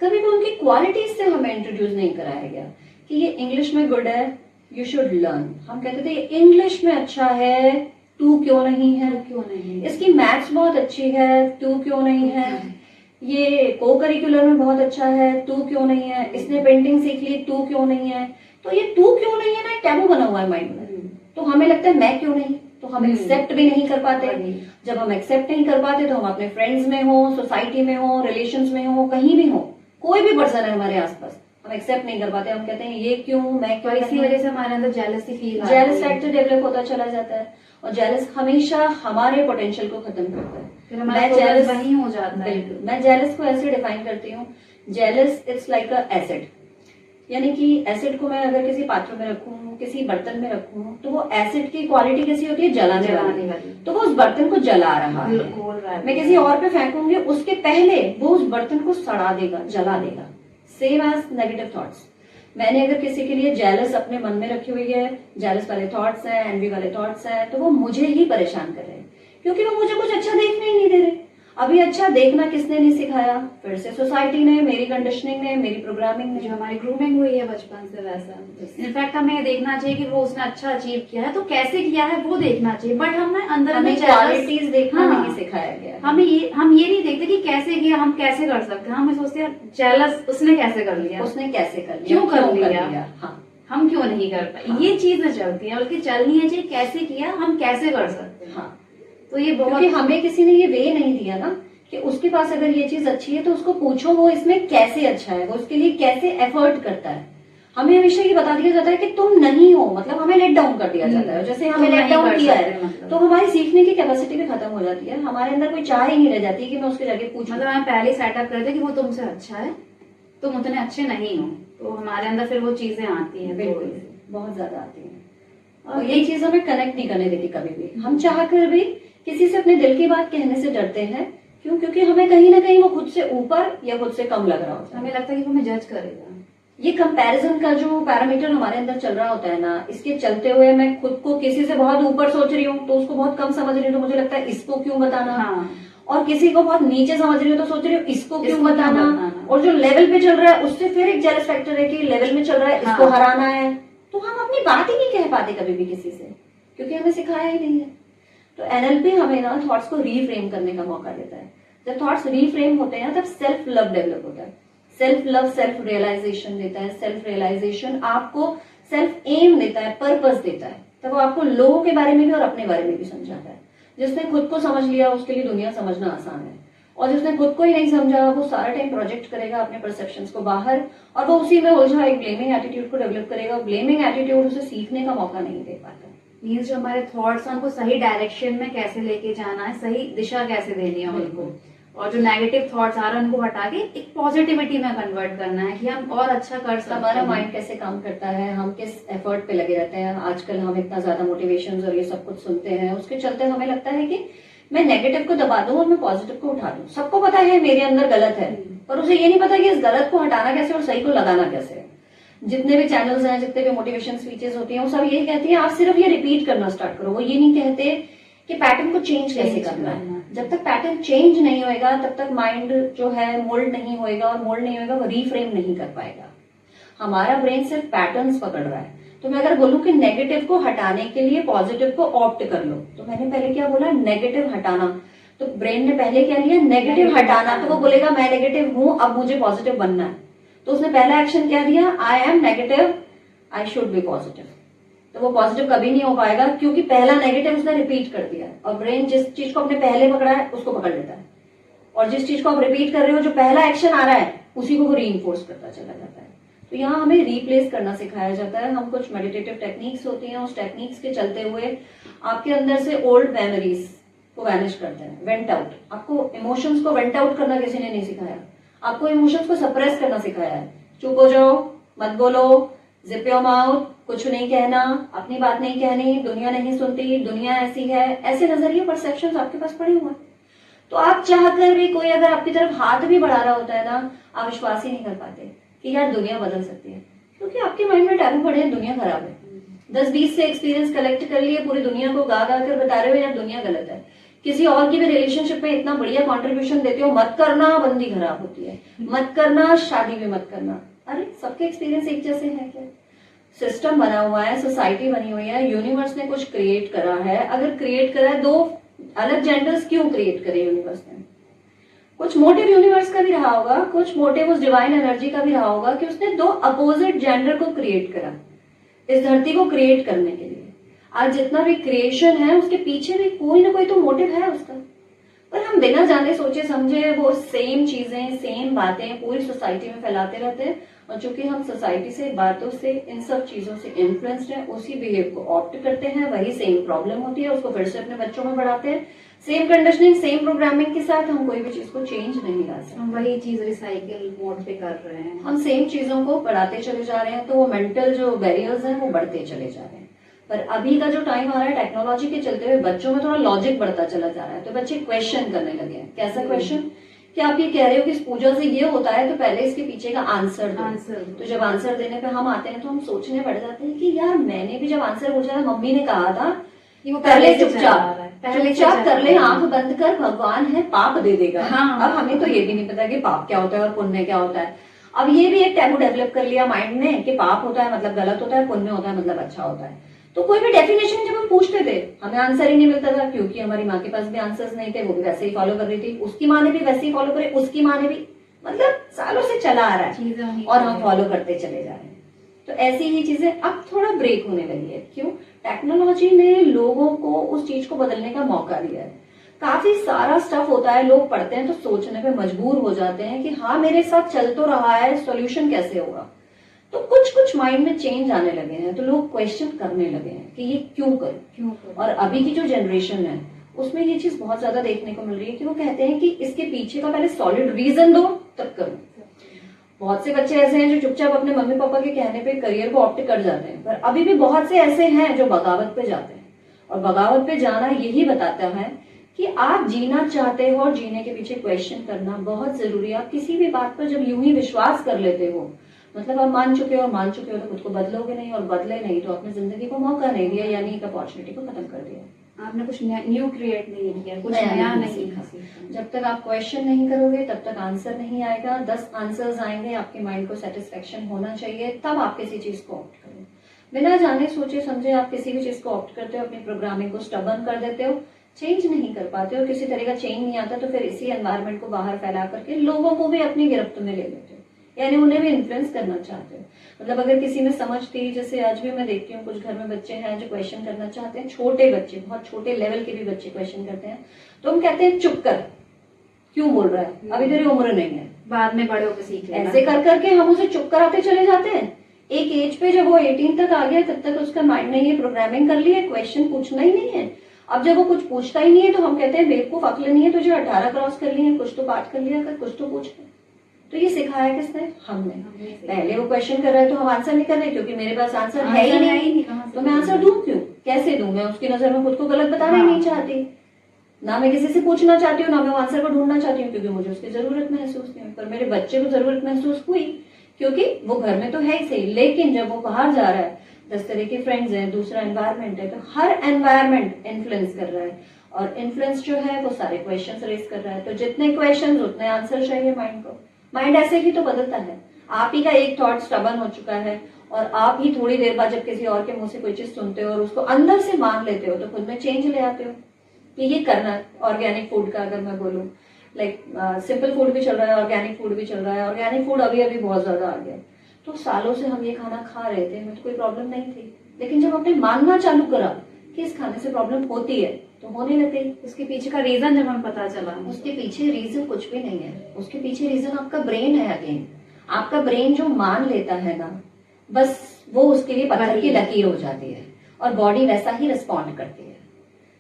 कभी भी उनकी क्वालिटीज से हमें इंट्रोड्यूस नहीं कराया गया कि ये इंग्लिश में गुड है, यू शुड लर्न। हम कहते थे ये इंग्लिश में अच्छा है, तू क्यों नहीं है? क्यों नहीं? इसकी मैथ्स बहुत अच्छी है, तू क्यों नहीं है? ये को करिकुलर में बहुत अच्छा है, तू क्यों नहीं है? इसने पेंटिंग सीख ली, तू क्यों नहीं है? तो ये तू क्यों नहीं है ना, टैबू बना हुआ है माइंड में। तो हमें लगता है मैं क्यों नहीं, तो हम एक्सेप्ट भी नहीं कर पाते। जब हम एक्सेप्ट नहीं कर पाते तो हम अपने फ्रेंड्स में हो, सोसाइटी में हो, रिलेशंस में हो, कहीं भी हो, कोई भी पर्सन है हमारे आसपास, हम एक्सेप्ट नहीं कर पाते। हम कहते हैं ये क्यों, मैं क्यों। इसी वजह से हमारे अंदर jealousy feel, jealous factor develop होता चला जाता है, और जेलस हमेशा हमारे पोटेंशियल को खत्म करता है। मैं जेलस वही हो जाता है। बिल्कुल, मैं जेलस को ऐसे डिफाइन करती हूँ, jealous it's like a acid. यानी कि एसिड को मैं अगर किसी पात्र में रखूं, किसी बर्तन में रखूं, तो वो एसिड की क्वालिटी कैसी होती है? जलाने वाली। तो वो उस बर्तन को जला रहा है। मैं किसी और पे फेंकूंगी, उसके पहले वो उस बर्तन को सड़ा देगा, जला देगा। Same as negative thoughts. मैंने अगर किसी के लिए जेलस अपने मन में रखी हुई है, जेलस वाले थॉट्स हैं, एनवी वाले थॉट्स हैं, तो वो मुझे ही परेशान कर रहे हैं, क्योंकि वो मुझे कुछ अच्छा देखने ही नहीं दे रहे। अभी अच्छा देखना किसने नहीं सिखाया? फिर से सोसाइटी ने, मेरी कंडीशनिंग ने, मेरी प्रोग्रामिंग ने, जो हमारी ग्रूमिंग हुई है बचपन से वैसा। इनफैक्ट हमें देखना चाहिए कि वो उसने अच्छा अचीव किया है तो कैसे किया है वो देखना चाहिए, बट हमें अंदर में क्वालिटीज देखना नहीं सिखाया गया। हम ये नहीं देखते कि कैसे किया, हम कैसे कर सकते हैं। हम सोचते हैं जेलस उसने कैसे कर लिया, उसने कैसे कर लिया, क्यों कर लिया, हाँ, हम क्यों नहीं कर पाए। हाँ। ये चीजें चलती है, बल्कि चलनी है चाहिए कैसे किया, हम कैसे कर सकते हैं। हाँ। तो ये बहुत, क्योंकि हमें किसी ने ये वे नहीं दिया ना कि उसके पास अगर ये चीज अच्छी है तो उसको पूछो वो इसमें कैसे अच्छा है, वो उसके लिए कैसे एफर्ट करता है। हमें हमेशा ये बता दिया जाता है कि तुम नहीं हो, मतलब हमें लेट डाउन कर दिया जाता है। जैसे हमें लेट डाउन किया है तो हमारी सीखने की कैपेसिटी भी खत्म हो जाती है, हमारे अंदर कोई चाह ही नहीं रह जाती कि मैं उसके जाके पूछूं। मतलब हम पहले सेटअप करते कि वो तुमसे अच्छा है, तुम उतने अच्छे नहीं हो, तो हमारे अंदर फिर वो चीजें आती हैं, बिल्कुल बहुत ज्यादा आती है। और ये चीज हमें कनेक्ट नहीं करने देती कभी भी। हम चाह कर भी किसी से अपने दिल की बात कहने से डरते हैं। क्यों? क्योंकि हमें कहीं ना कहीं वो खुद से ऊपर या खुद से कम लग रहा होता है। हमें लगता है कि वो हमें जज करेगा। ये कंपैरिजन का जो पैरामीटर हमारे अंदर चल रहा होता है ना, इसके चलते हुए मैं खुद को किसी से बहुत ऊपर सोच रही हूँ तो उसको बहुत कम समझ रही हूँ, तो मुझे लगता है इसको क्यों बताना। हाँ। और किसी को बहुत नीचे समझ रही हूँ तो सोच रही हूँ इसको क्यों बताना। और जो लेवल पे चल रहा है उससे फिर एक जेलस फैक्टर है कि लेवल में चल रहा है, इसको हराना है। तो हम अपनी बात ही नहीं कह पाते कभी भी किसी से, क्योंकि हमें सिखाया ही नहीं है। तो एनएलपी हमें ना थॉट्स को रीफ्रेम करने का मौका देता है। जब थॉट्स रीफ्रेम होते हैं तब सेल्फ लव डेवलप होता है। सेल्फ लव सेल्फ रियलाइजेशन देता है। सेल्फ रियलाइजेशन आपको सेल्फ एम देता है, पर्पस देता है। तब वो आपको लोगों के बारे में भी और अपने बारे में भी समझाता है। जिसने खुद को समझ लिया उसके लिए दुनिया समझना आसान है, और जिसने खुद को ही नहीं समझा वो सारा टाइम प्रोजेक्ट करेगा अपने परसेप्शंस को बाहर, और वो उसी में उलझा एक ब्लेमिंग एटीट्यूड को डेवलप करेगा। ब्लेमिंग एटीट्यूड उसे सीखने का मौका नहीं दे पाता। मीन्स जो हमारे थॉट्स हैं उनको सही डायरेक्शन में कैसे लेके जाना है, सही दिशा कैसे देनी है उनको, और जो नेगेटिव थॉट्स आ रहे हैं उनको हटा के एक पॉजिटिविटी में कन्वर्ट करना है कि हम और अच्छा कर सकते हैं। हमारा माइंड कैसे काम करता है, हम किस एफर्ट पे लगे रहते हैं। आजकल हम इतना ज्यादा मोटिवेशन और ये सब कुछ सुनते हैं, उसके चलते हमें लगता है कि मैं नेगेटिव को दबा दूं और मैं पॉजिटिव को उठा दूं। सबको पता है मेरे अंदर गलत है, पर उसे ये नहीं पता कि इस गलत को हटाना कैसे और सही को लगाना कैसे है। जितने भी चैनल्स हैं, जितने भी मोटिवेशन स्पीचेस होती हैं, वो सब यही कहती हैं आप सिर्फ ये रिपीट करना स्टार्ट करो। वो ये नहीं कहते कि पैटर्न को चेंज कैसे करना है। जब तक पैटर्न चेंज नहीं होएगा तब तक माइंड जो है मोल्ड नहीं होएगा, और मोल्ड नहीं होएगा वो रीफ्रेम नहीं कर पाएगा। हमारा ब्रेन सिर्फ पैटर्न्स पकड़ रहा है। तो मैं अगर बोलूं कि नेगेटिव को हटाने के लिए पॉजिटिव को ऑप्ट कर लो, तो मैंने पहले क्या बोला, नेगेटिव हटाना। तो ब्रेन ने पहले क्या लिया, नेगेटिव हटाना। तो वो बोलेगा मैं नेगेटिव हूं, अब मुझे पॉजिटिव बनना है। तो उसने पहला एक्शन क्या दिया, I am negative, I should be positive. तो वो पॉजिटिव कभी नहीं हो पाएगा, क्योंकि पहला नेगेटिव उसने रिपीट कर दिया है। और ब्रेन जिस चीज को अपने पहले पकड़ा है उसको पकड़ लेता है, और जिस चीज को आप रिपीट कर रहे हो, जो पहला एक्शन आ रहा है, उसी को वो रीइंफोर्स करता चला जाता है। तो यहाँ हमें रिप्लेस करना सिखाया जाता है। हम कुछ मेडिटेटिव टेक्निक्स होती हैं, उस टेक्निक्स के चलते हुए आपके अंदर से ओल्ड मेमोरीज को वैनिश करते हैं, वेंट आउट। आपको इमोशंस को वेंट आउट करना किसी ने नहीं सिखाया, आपको इमोशंस को सप्रेस करना सिखाया है। चुप हो जाओ, मत बोलो, जिप योर माउथ, कुछ नहीं कहना, अपनी बात नहीं कहनी, दुनिया नहीं सुनती, दुनिया ऐसी है। ऐसे नजरिए परसेप्शंस आपके पास पड़े हुए हैं। तो आप चाहकर भी कोई अगर आपकी तरफ हाथ भी बढ़ा रहा होता है ना, आप विश्वास ही नहीं कर पाते कि यार दुनिया बदल सकती है, क्योंकि आपके माइंड में टैबू पड़े हैं, दुनिया खराब है। 10-20 से एक्सपीरियंस कलेक्ट कर लिए, पूरी दुनिया को गा गा कर बता रहे हो यार दुनिया गलत है। किसी और की भी रिलेशनशिप में इतना बढ़िया कंट्रीब्यूशन देते हो, मत करना बंदी खराब होती है, मत करना शादी भी मत करना। अरे सबके एक्सपीरियंस एक जैसे हैं क्या? सिस्टम बना हुआ है, सोसाइटी बनी हुई है, यूनिवर्स ने कुछ क्रिएट करा है। अगर क्रिएट करा है, दो अलग जेंडर्स क्यों क्रिएट करे यूनिवर्स ने? कुछ मोटिव यूनिवर्स का भी रहा होगा, कुछ मोटिव उस डिवाइन एनर्जी का भी रहा होगा कि उसने दो अपोजिट जेंडर को क्रिएट करा इस धरती को क्रिएट करने के लिए। आज जितना भी क्रिएशन है उसके पीछे भी कोई ना कोई तो मोटिव है उसका, पर हम बिना जाने सोचे समझे वो सेम चीजें, सेम बातें पूरी सोसाइटी में फैलाते रहते हैं। और चूंकि हम सोसाइटी से, बातों से, इन सब चीजों से इन्फ्लुएंस्ड हैं, उसी बिहेव को ऑप्ट करते हैं, वही सेम प्रॉब्लम होती है, उसको फिर से अपने बच्चों में बढ़ाते हैं। सेम कंडीशनिंग, सेम प्रोग्रामिंग के साथ हम कोई भी चीज को चेंज नहीं ला सकते। हम वही चीज रिसाइकिल मोड पे कर रहे हैं, हम सेम चीजों को बढ़ाते चले जा रहे हैं, तो वो मेंटल जो बैरियर्स हैं वो बढ़ते चले जा रहे हैं। पर अभी का जो टाइम आ रहा है, टेक्नोलॉजी के चलते हुए बच्चों में थोड़ा लॉजिक बढ़ता चला जा रहा है, तो बच्चे क्वेश्चन करने लगे हैं। कैसा क्वेश्चन? कि आप ये कह रहे हो कि इस पूजा से ये होता है, तो पहले इसके पीछे का आंसर दो। तो जब आंसर देने पे हम आते हैं तो हम सोचने पड़ जाते हैं कि यार मैंने भी जब आंसर पूछा था, मम्मी ने कहा था कि वो पहले चुपचाप कर ले, आंख बंद कर, भगवान है पाप दे देगा। हाँ। अब हमें तो ये भी नहीं पता कि पाप क्या होता है और पुण्य क्या होता है। अब ये भी एक टैबू डेवलप कर लिया माइंड ने कि पाप होता है मतलब गलत होता है, पुण्य होता है मतलब अच्छा होता है। तो कोई भी डेफिनेशन जब हम पूछते थे, हमें आंसर ही नहीं मिलता था, क्योंकि हमारी माँ के पास भी आंसर्स नहीं थे, वो भी वैसे ही फॉलो कर रही थी, उसकी माँ ने भी वैसे ही फॉलो करे, उसकी माँ ने भी, मतलब सालों से चला आ रहा है और हम फॉलो करते चले जा रहे हैं। तो ऐसी ही चीजें अब थोड़ा ब्रेक होने लगी है। क्यों? टेक्नोलॉजी ने लोगों को उस चीज को बदलने का मौका दिया है। काफी सारा स्टफ होता है, लोग पढ़ते हैं तो सोचने पे मजबूर हो जाते हैं कि हाँ मेरे साथ चल तो रहा है, सॉल्यूशन कैसे होगा। तो कुछ कुछ माइंड में चेंज आने लगे हैं, तो लोग क्वेश्चन करने लगे हैं कि ये क्यों करूं। और अभी की जो जनरेशन है उसमें ये चीज बहुत ज्यादा देखने को मिल रही है कि वो कहते हैं कि इसके पीछे का पहले सॉलिड रीजन दो तब करूं। बहुत से बच्चे ऐसे हैं जो चुपचाप अपने मम्मी पापा के कहने पे करियर को ऑप्ट कर जाते हैं, पर अभी भी बहुत से ऐसे हैं जो बगावत पे जाते हैं। और बगावत पे जाना यही बताता है कि आप जीना चाहते हो, और जीने के पीछे क्वेश्चन करना बहुत जरूरी है। आप किसी भी बात पर जब यूं ही विश्वास कर लेते हो, मतलब आप मान चुके हो, और मान चुके हो तो खुद को बदलोगे नहीं, और बदले नहीं तो अपने जिंदगी को मौका नहीं दिया, यानी एक अपॉर्चुनिटी को खत्म कर दिया। आपने कुछ न्यू क्रिएट नहीं किया, कुछ नया नहीं सीखा। जब तक आप क्वेश्चन नहीं करोगे तब तक आंसर नहीं आएगा। 10 आंसर्स आएंगे, आपके माइंड को सेटिस्फेक्शन होना चाहिए, तब आप किसी चीज को ऑप्ट करो। बिना जाने सोचे समझे आप किसी भी चीज को ऑप्ट करते हो, अपनी प्रोग्रामिंग को स्टबर्न कर देते हो, चेंज नहीं कर पाते हो, किसी तरह का चेंज नहीं आता, तो फिर इसी एनवायरमेंट को बाहर फैला करके लोगों को भी अपनी गिरफ्त में ले लेते हो, यानी उन्हें भी इन्फ्लुएंस करना चाहते हो। मतलब अगर किसी में समझ थी, जैसे आज भी मैं देखती हूँ कुछ घर में बच्चे हैं जो क्वेश्चन करना चाहते हैं, छोटे बच्चे, बहुत छोटे लेवल के भी बच्चे क्वेश्चन करते हैं, तो हम कहते हैं चुप कर, क्यों बोल रहा है, अभी तेरी उम्र नहीं है, बाद में बड़े होकर सीख लेना। ऐसे कर करके हम उसे चुप कराते चले जाते हैं। एक एज पे जब वो 18 तक आ गया, तब तक उसका माइंड ने ये प्रोग्रामिंग कर ली है, क्वेश्चन पूछना ही नहीं है। अब जब वो कुछ पूछता ही नहीं है तो हम कहते हैं बेवकूफ, अक्ल नहीं है तुझे, 18 क्रॉस कर लिए, कुछ तो बात कर लिया कर, कुछ तो पूछ। तो ये सिखाया किसने? हमने। पहले वो क्वेश्चन कर रहे हैं तो हम आंसर नहीं कर रहे, क्योंकि मेरे पास आंसर है ही नहीं, तो मैं आंसर दूं क्यों, कैसे दूं? मैं उसकी नजर में खुद को गलत बताना ही नहीं चाहती। ना मैं किसी से पूछना चाहती हूँ, ना मैं आंसर को ढूंढना चाहती हूँ, क्योंकि मुझे उसकी जरूरत महसूस नहीं हुई। पर मेरे बच्चे को जरूरत महसूस हुई, क्योंकि वो घर में तो है ही सही, लेकिन जब वो बाहर जा रहा है, 10 तरह के फ्रेंड्स हैं, दूसरा एनवायरमेंट है, तो हर एनवायरमेंट इन्फ्लुएंस कर रहा है, और इन्फ्लुएंस जो है वो सारे क्वेश्चंस रेज कर रहा है। तो जितने क्वेश्चंस उतने आंसर चाहिए माइंड को। माइंड ऐसे ही तो बदलता है। आप ही का एक थॉट स्टबन हो चुका है, और आप ही थोड़ी देर बाद जब किसी और के मुंह से कोई चीज सुनते हो और उसको अंदर से मान लेते हो, तो खुद में चेंज ले आते हो कि ये करना है। ऑर्गेनिक फूड का अगर मैं बोलूं, लाइक सिंपल फूड भी चल रहा है, ऑर्गेनिक फूड भी चल रहा है। ऑर्गेनिक फूड अभी अभी बहुत ज्यादा आ गया, तो सालों से हम ये खाना खा रहे थे, हमें तो कोई प्रॉब्लम नहीं थी, लेकिन जब हमने मानना चालू करा कि इस खाने से प्रॉब्लम होती है, तो होने लग गई। उसके पीछे का रीजन जब हमें पता चला, उसके पीछे रीजन कुछ भी नहीं है। उसके पीछे रीजन आपका ब्रेन है। अगेन आपका ब्रेन जो मान लेता है ना, बस वो उसके लिए पत्थर की लकीर हो जाती है, और बॉडी वैसा ही रिस्पॉन्ड करती है।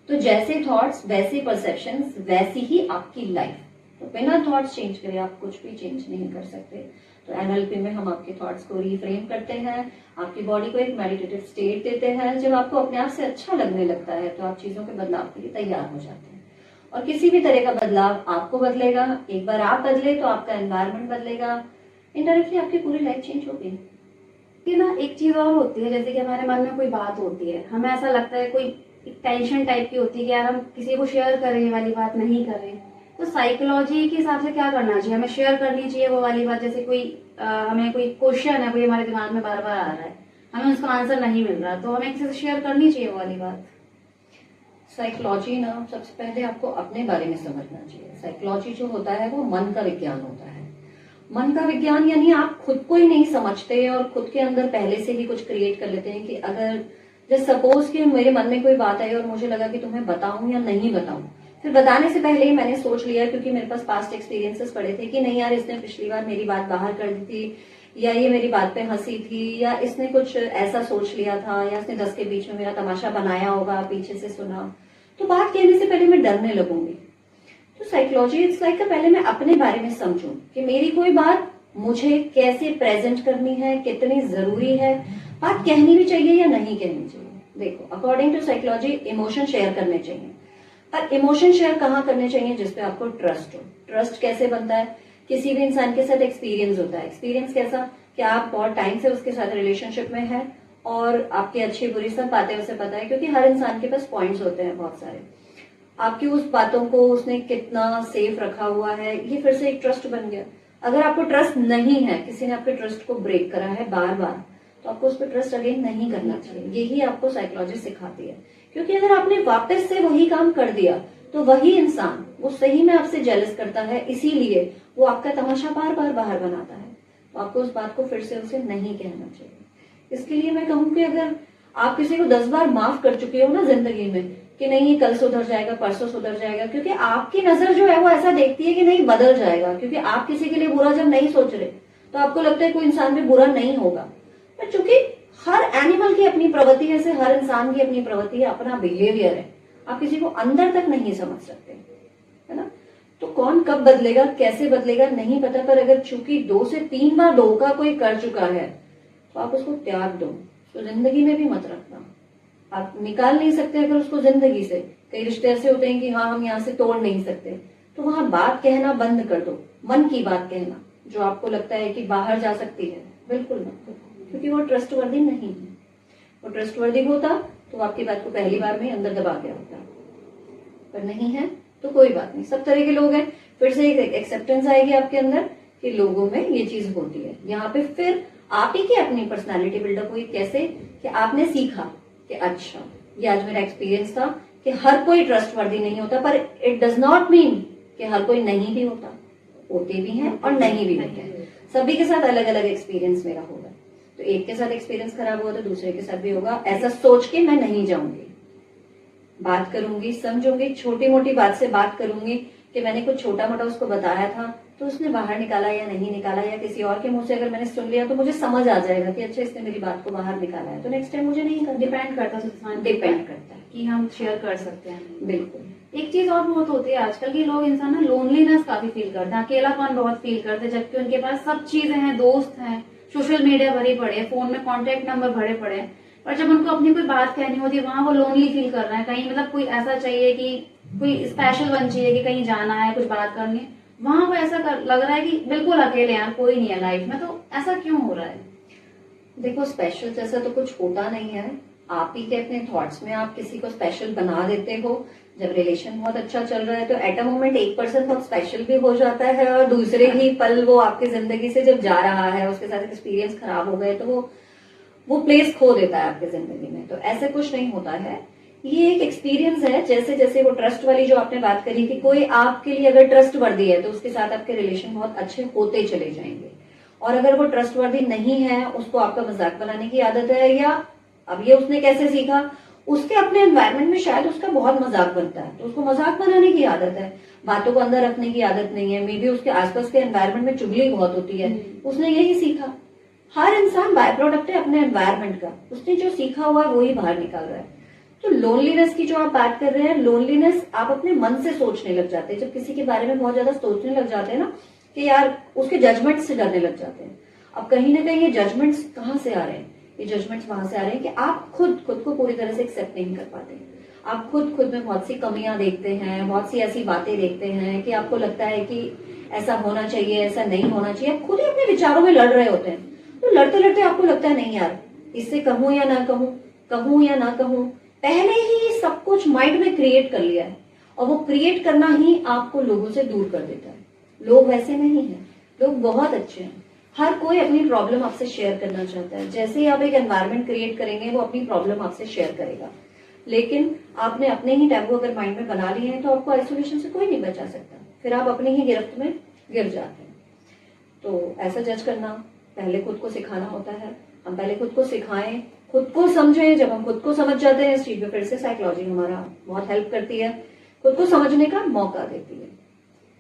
तो जैसे थॉट्स वैसे परसेप्शंस, वैसी ही आपकी लाइफ। तो बिना थॉट्स चेंज करे आप कुछ भी चेंज नहीं कर सकते। तो एनएलपी में हम आपके थॉट्स को रीफ्रेम करते हैं, आपकी बॉडी को एक मेडिटेटिव स्टेट देते हैं। जब आपको अपने आप से अच्छा लगने लगता है, तो आप चीजों के बदलाव के लिए तैयार हो जाते हैं। और किसी भी तरह का बदलाव आपको बदलेगा। एक बार आप बदले तो आपका एनवायरमेंट बदलेगा, इनडायरेक्टली आपकी पूरी लाइफ चेंज होगी। कि ना एक चीज और होती है, जैसे कि हमारे मन में कोई बात होती है, हमें ऐसा लगता है, कोई एक टेंशन टाइप की होती है कि यार हम किसी को शेयर करें, ये वाली बात नहीं करें। तो साइकोलॉजी के हिसाब से क्या करना चाहिए? हमें शेयर करनी चाहिए वो वाली बात, जैसे कोई हमें कोई क्वेश्चन है, कोई हमारे दिमाग में बार बार आ रहा है, हमें उसका आंसर नहीं मिल रहा, तो हमें किसी से शेयर करनी चाहिए वो वाली बात। साइकोलॉजी ना, सबसे पहले आपको अपने बारे में समझना चाहिए। साइकोलॉजी जो होता है वो मन का विज्ञान होता है। मन का विज्ञान यानी आप खुद को ही नहीं समझते और खुद के अंदर पहले से ही कुछ क्रिएट कर लेते हैं कि अगर जैसे सपोज कि मेरे मन में कोई बात आई और मुझे लगा कि तुम्हें बताऊं या नहीं बताऊं, फिर बताने से पहले ही मैंने सोच लिया, क्योंकि मेरे पास पास्ट एक्सपीरियंसेस पड़े थे कि नहीं यार, इसने पिछली बार मेरी बात बाहर कर दी थी, या ये मेरी बात पे हंसी थी, या इसने कुछ ऐसा सोच लिया था, या इसने 10 के बीच में मेरा तमाशा बनाया होगा, पीछे से सुना। तो बात कहने से पहले मैं डरने लगूंगी। तो साइकोलॉजी इट्स लाइक पहले मैं अपने बारे में समझूं कि मेरी कोई बात मुझे कैसे प्रेजेंट करनी है, कितनी जरूरी है, बात कहनी भी चाहिए या नहीं कहनी चाहिए। देखो, according to psychology emotion share करने चाहिए, पर इमोशन शेयर कहाँ करने चाहिए? जिसपे आपको ट्रस्ट हो। ट्रस्ट कैसे बनता है? किसी भी इंसान के साथ एक्सपीरियंस होता है। एक्सपीरियंस कैसा कि आप बहुत टाइम से उसके साथ रिलेशनशिप में है और आपकी अच्छी बुरी सब बातें उसे पता है, क्योंकि हर इंसान के पास पॉइंट्स होते हैं बहुत सारे। आपकी उस बातों को उसने कितना सेफ रखा हुआ है, ये फिर से एक ट्रस्ट बन गया। अगर आपको ट्रस्ट नहीं है, किसी ने आपके ट्रस्ट को ब्रेक करा है बार बार, तो आपको उस पर ट्रस्ट अगेन नहीं करना चाहिए। यही आपको साइकोलॉजी सिखाती है, क्योंकि अगर आपने वापस से वही काम कर दिया, तो वही इंसान वो सही में आपसे जेलस करता है, इसीलिए वो आपका तमाशा बार बार बाहर बनाता है। तो आपको उस बात को फिर से उसे नहीं कहना चाहिए। इसके लिए मैं कहूँ कि अगर आप किसी को 10 बार माफ कर चुके हो ना जिंदगी में कि नहीं ये कल सुधर जाएगा, परसों सुधर जाएगा, क्योंकि आपकी नजर जो है वो ऐसा देखती है कि नहीं बदल जाएगा, क्योंकि आप किसी के लिए बुरा जब नहीं सोच रहे तो आपको लगता है कोई इंसान भी बुरा नहीं होगा। पर चूंकि हर एनिमल की अपनी प्रवृत्ति है, हर इंसान की अपनी प्रवृत्ति है, अपना बिहेवियर है, आप किसी को अंदर तक नहीं समझ सकते, है ना। तो कौन कब बदलेगा, कैसे बदलेगा नहीं पता, पर अगर चूंकि 2 से 3 बार धोखा कोई कर चुका है तो आप उसको त्याग दो। तो जिंदगी में भी मत रखना। आप निकाल नहीं सकते अगर उसको जिंदगी से। कई रिश्ते ऐसे होते हैं कि हाँ हम यहाँ से तोड़ नहीं सकते, तो वहां बात कहना बंद कर दो। मन की बात कहना जो आपको लगता है कि बाहर जा सकती है, बिल्कुल मत, क्योंकि वो ट्रस्टवर्दी नहीं है। वो ट्रस्टवर्दी होता तो आपकी बात को पहली बार में अंदर दबा गया होता, पर नहीं है तो कोई बात नहीं। सब तरह के लोग हैं, फिर से एक एक्सेप्टेंस आएगी आपके अंदर कि लोगों में ये चीज होती है। यहाँ पे फिर आप ही की अपनी पर्सनालिटी बिल्डअप हुई। कैसे? कि आपने सीखा कि अच्छा ये आज मेरा एक्सपीरियंस था कि हर कोई ट्रस्टवर्दी नहीं होता, पर इट डज नॉट मीन कि हर कोई नहीं भी होता। होते भी हैं और नहीं भी होते हैं। सभी के साथ अलग अलग एक्सपीरियंस मेरा होगा। तो एक के साथ एक्सपीरियंस खराब हुआ तो दूसरे के साथ भी होगा। ऐसा सोच के मैं नहीं जाऊंगी, बात करूंगी, समझूंगी, छोटी मोटी बात से बात करूंगी कि मैंने कुछ छोटा मोटा उसको बताया था तो उसने बाहर निकाला या नहीं निकाला, या किसी और के मुंह से अगर मैंने सुन लिया तो मुझे समझ आ जाएगा कि अच्छा इसने मेरी बात को बाहर निकाला है, तो नेक्स्ट टाइम मुझे नहीं करना। डिपेंड करता है, डिपेंड करता है कि हम शेयर कर सकते हैं। बिल्कुल। एक चीज और बहुत होती है आजकल के लोग, इंसान ना लोनलीनेस काफी फील करते हैं, अकेलापन बहुत फील करते हैं, जबकि उनके पास सब चीजें हैं, दोस्त हैं, सोशल मीडिया भरे पड़े हैं, फोन में कॉन्टेक्ट नंबर भरे पड़े हैं, पर जब उनको अपनी कोई बात कहनी होती है वहां वो लोनली फील कर रहे हैं। कहीं मतलब कोई ऐसा चाहिए कि कोई स्पेशल वन चाहिए कि कहीं जाना है, कुछ बात करनी है, वहां पर ऐसा लग रहा है कि बिल्कुल अकेले हैं, कोई नहीं है लाइफ में। तो ऐसा क्यों हो रहा है? देखो, स्पेशल जैसा तो कुछ होता नहीं है। आप ही के अपने थॉट्स में आप किसी को स्पेशल बना देते हो। जब रिलेशन बहुत अच्छा चल रहा है तो एट अ मोमेंट एक पर्सन बहुत स्पेशल भी हो जाता है, और दूसरे ही पल वो आपकी जिंदगी से जब जा रहा है, उसके साथ एक्सपीरियंस खराब हो गए तो वो प्लेस खो देता है आपकी जिंदगी में। तो ऐसे कुछ नहीं होता है, ये एक एक्सपीरियंस है। जैसे जैसे वो ट्रस्ट वाली जो आपने बात करी कि कोई आपके लिए अगर ट्रस्ट वर्दी है तो उसके साथ आपके रिलेशन बहुत अच्छे होते चले जाएंगे, और अगर वो ट्रस्ट वर्दी नहीं है, उसको आपका मजाक बनाने की आदत है, या अब ये उसने कैसे सीखा, उसके अपने एनवायरनमेंट में शायद उसका बहुत मजाक बनता है तो उसको मजाक बनाने की आदत है, बातों को अंदर रखने की आदत नहीं है। मे बी उसके आसपास के एनवायरनमेंट में चुगली बहुत होती है, उसने यही सीखा। हर इंसान बाय प्रोडक्ट है अपने एनवायरनमेंट का, उसने जो सीखा हुआ है वो ही बाहर निकाल रहा है। तो लोनलीनेस की जो आप बात कर रहे हैं, लोनलीनेस आप अपने मन से सोचने लग जाते हैं। जब किसी के बारे में बहुत ज्यादा सोचने लग जाते हैं ना, कि यार उसके जजमेंट से डरने लग जाते हैं। अब कहीं ना कहीं ये जजमेंट्स कहाँ से आ रहे हैं? ये जजमेंट्स वहां से आ रहे हैं कि आप खुद को पूरी तरह से एक्सेप्ट नहीं कर पाते। आप खुद में बहुत सी कमियां देखते हैं, बहुत सी ऐसी बातें देखते हैं कि आपको लगता है कि ऐसा होना चाहिए, ऐसा नहीं होना चाहिए। आप खुद ही अपने विचारों में लड़ रहे होते हैं, तो लड़ते लड़ते आपको लगता है नहीं यार, इससे कहूं या ना कहूं, कहूं या ना कहूं, पहले ही सब कुछ माइंड में क्रिएट कर लिया है। और वो क्रिएट करना ही आपको लोगों से दूर कर देता है। लोग वैसे नहीं है, लोग बहुत अच्छे हैं। हर कोई अपनी प्रॉब्लम आपसे शेयर करना चाहता है। जैसे ही आप एक एनवायरनमेंट क्रिएट करेंगे, वो अपनी प्रॉब्लम आपसे शेयर करेगा। लेकिन आपने अपने ही टैबू अगर माइंड में बना लिए हैं तो आपको आइसोलेशन से कोई नहीं बचा सकता, फिर आप अपनी ही गिरफ्त में गिर जाते हैं। तो ऐसा जज करना पहले खुद को सिखाना होता है। हम पहले खुद को सिखाएं, खुद को समझें। जब हम खुद को समझ जाते हैं इस चीज में, फिर से साइकोलॉजी हमारा बहुत हेल्प करती है, खुद को समझने का मौका देती है।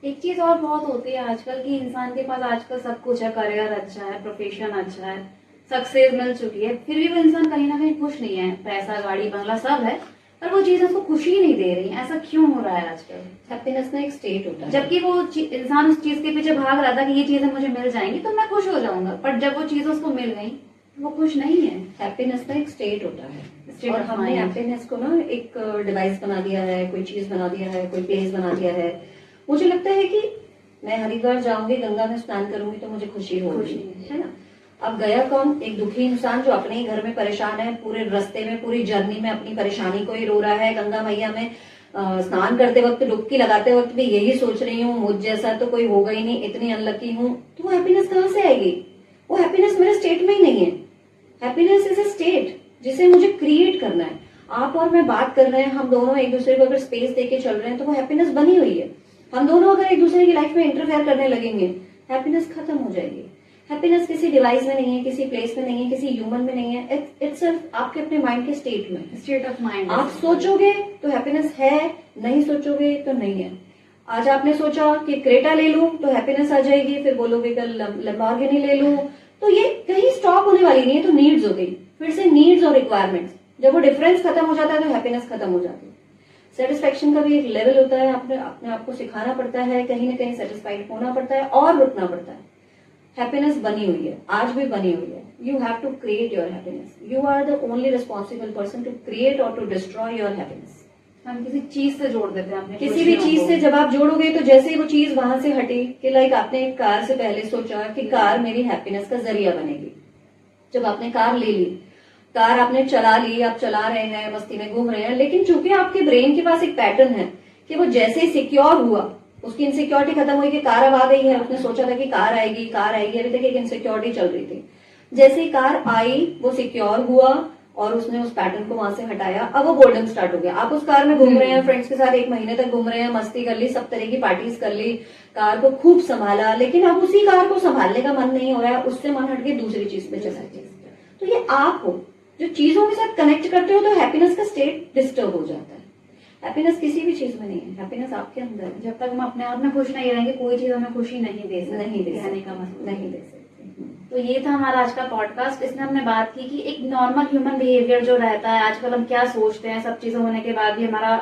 एक चीज और बहुत होती है आजकल की, इंसान के पास आजकल सब कुछ है, करियर अच्छा है, प्रोफेशन अच्छा है, सक्सेस मिल चुकी है, फिर भी वो इंसान कहीं ना कहीं खुश नहीं है। पैसा, गाड़ी, बंगला सब है, पर वो चीज उसको खुशी ही नहीं दे रही है। ऐसा क्यों हो रहा है आजकल? हैप्पीनेस ना एक स्टेट होता है। जबकि वो इंसान उस चीज के पीछे भाग रहा था कि ये चीजें मुझे मिल जाएंगी तो मैं खुश हो जाऊंगा, पर जब वो चीज उसको मिल गई वो खुश नहीं है। हैप्पीनेस ना एक स्टेट होता है, State और of हमने mind. हैप्पीनेस को ना एक डिवाइस बना दिया है, कोई चीज बना दिया है, कोई प्लेस बना दिया है। मुझे लगता है कि मैं हरिद्वार जाऊंगी, गंगा में स्नान करूंगी तो मुझे खुशी होगी, है ना। अब गया कौन? एक दुखी इंसान जो अपने ही घर में परेशान है, पूरे रास्ते में, पूरी जर्नी में अपनी परेशानी को ही रो रहा है। गंगा मैया में स्नान करते वक्त, डुबकी लगाते वक्त भी यही सोच रही हूँ, मुझ जैसा तो कोई होगा ही नहीं, इतनी अनलकी हूँ। तो वो हैप्पीनेस कहाँ से आएगी? वो हैप्पीनेस मेरे स्टेट में ही नहीं है। हैप्पीनेस इज ए स्टेट जिसे मुझे क्रिएट करना है। आप और मैं बात कर रहे हैं, हम दोनों एक दूसरे को अगर स्पेस देके चल रहे हैं तो वो हैप्पीनेस बनी हुई है। हम दोनों अगर एक दूसरे की लाइफ में इंटरफेयर करने लगेंगे, हैप्पीनेस खत्म हो जाएगी। हैप्पीनेस किसी डिवाइस में नहीं है, किसी प्लेस में नहीं है, किसी ह्यूमन में नहीं है। इट्स सिर्फ आपके अपने माइंड के स्टेट में, स्टेट ऑफ माइंड। आप सोचोगे तो हैप्पीनेस है, नहीं सोचोगे तो नहीं है। आज आपने सोचा कि क्रेटा ले लूं तो हैप्पीनेस आ जाएगी, फिर बोलोगे कल लैम्बोर्गिनी ले लूं, तो ये कहीं स्टॉप होने वाली नहीं है। तो नीड्स हो गई, फिर से नीड्स और रिक्वायरमेंट्स। जब वो डिफरेंस खत्म हो जाता है तो हैप्पीनेस खत्म हो जाती है। सेटिस्फेक्शन का भी एक लेवल होता है, अपने आप को सिखाना पड़ता है, कहीं ना कहीं सेटिस्फाइड होना पड़ता है और रुकना पड़ता है। हैप्पीनेस बनी हुई है, आज भी बनी हुई है। You have to create your happiness. You are the only responsible person to create और टू डिस्ट्रॉय योर हैप्पीनेस। हम किसी चीज से जोड़ देते हैं अपने, किसी भी चीज से जब आप जोड़ोगे तो जैसे ही वो चीज वहां से हटी, कि लाइक आपने एक कार से पहले सोचा कि कार मेरी हैप्पीनेस का जरिया बनेगी। जब आपने कार ले ली, कार आपने चला ली, आप चला रहे हैं, मस्ती में घूम रहे हैं, लेकिन चूंकि आपके ब्रेन के पास एक पैटर्न है कि वो जैसे ही सिक्योर हुआ, उसकी इनसिक्योरिटी खत्म हुई कि कार अब आ गई है, उसने सोचा था कि कार आएगी, अभी तक एक इनसिक्योरिटी चल रही थी। जैसे ही कार आई, वो सिक्योर हुआ और उसने उस पैटर्न को वहां से हटाया। अब वो गोल्डन स्टार्ट हो गया। आप उस कार में घूम रहे हैं, फ्रेंड्स के साथ 1 महीने तक घूम रहे हैं, मस्ती कर ली, सब तरह की पार्टीज कर ली, कार को खूब संभाला, लेकिन अब उसी कार को संभालने का मन नहीं हो रहा है, उससे मन हट के दूसरी चीज पे चला गया। तो ये आप हो जो चीजों के साथ कनेक्ट करते हो, तो हैप्पीनेस का स्टेट डिस्टर्ब हो जाता है। हैप्पीनेस किसी भी चीज में नहीं है, हैप्पीनेस आपके अंदर है। जब तक हम अपने आप में खुश नहीं रहेंगे, कोई चीज हमें खुशी नहीं दे सकती, नहीं दे कहने का मतलब नहीं दे सकते। तो ये था हमारा आज का पॉडकास्ट। इसमें हमने बात की कि एक नॉर्मल ह्यूमन बिहेवियर जो रहता है, आजकल हम क्या सोचते हैं, सब चीजें होने के बाद भी हमारा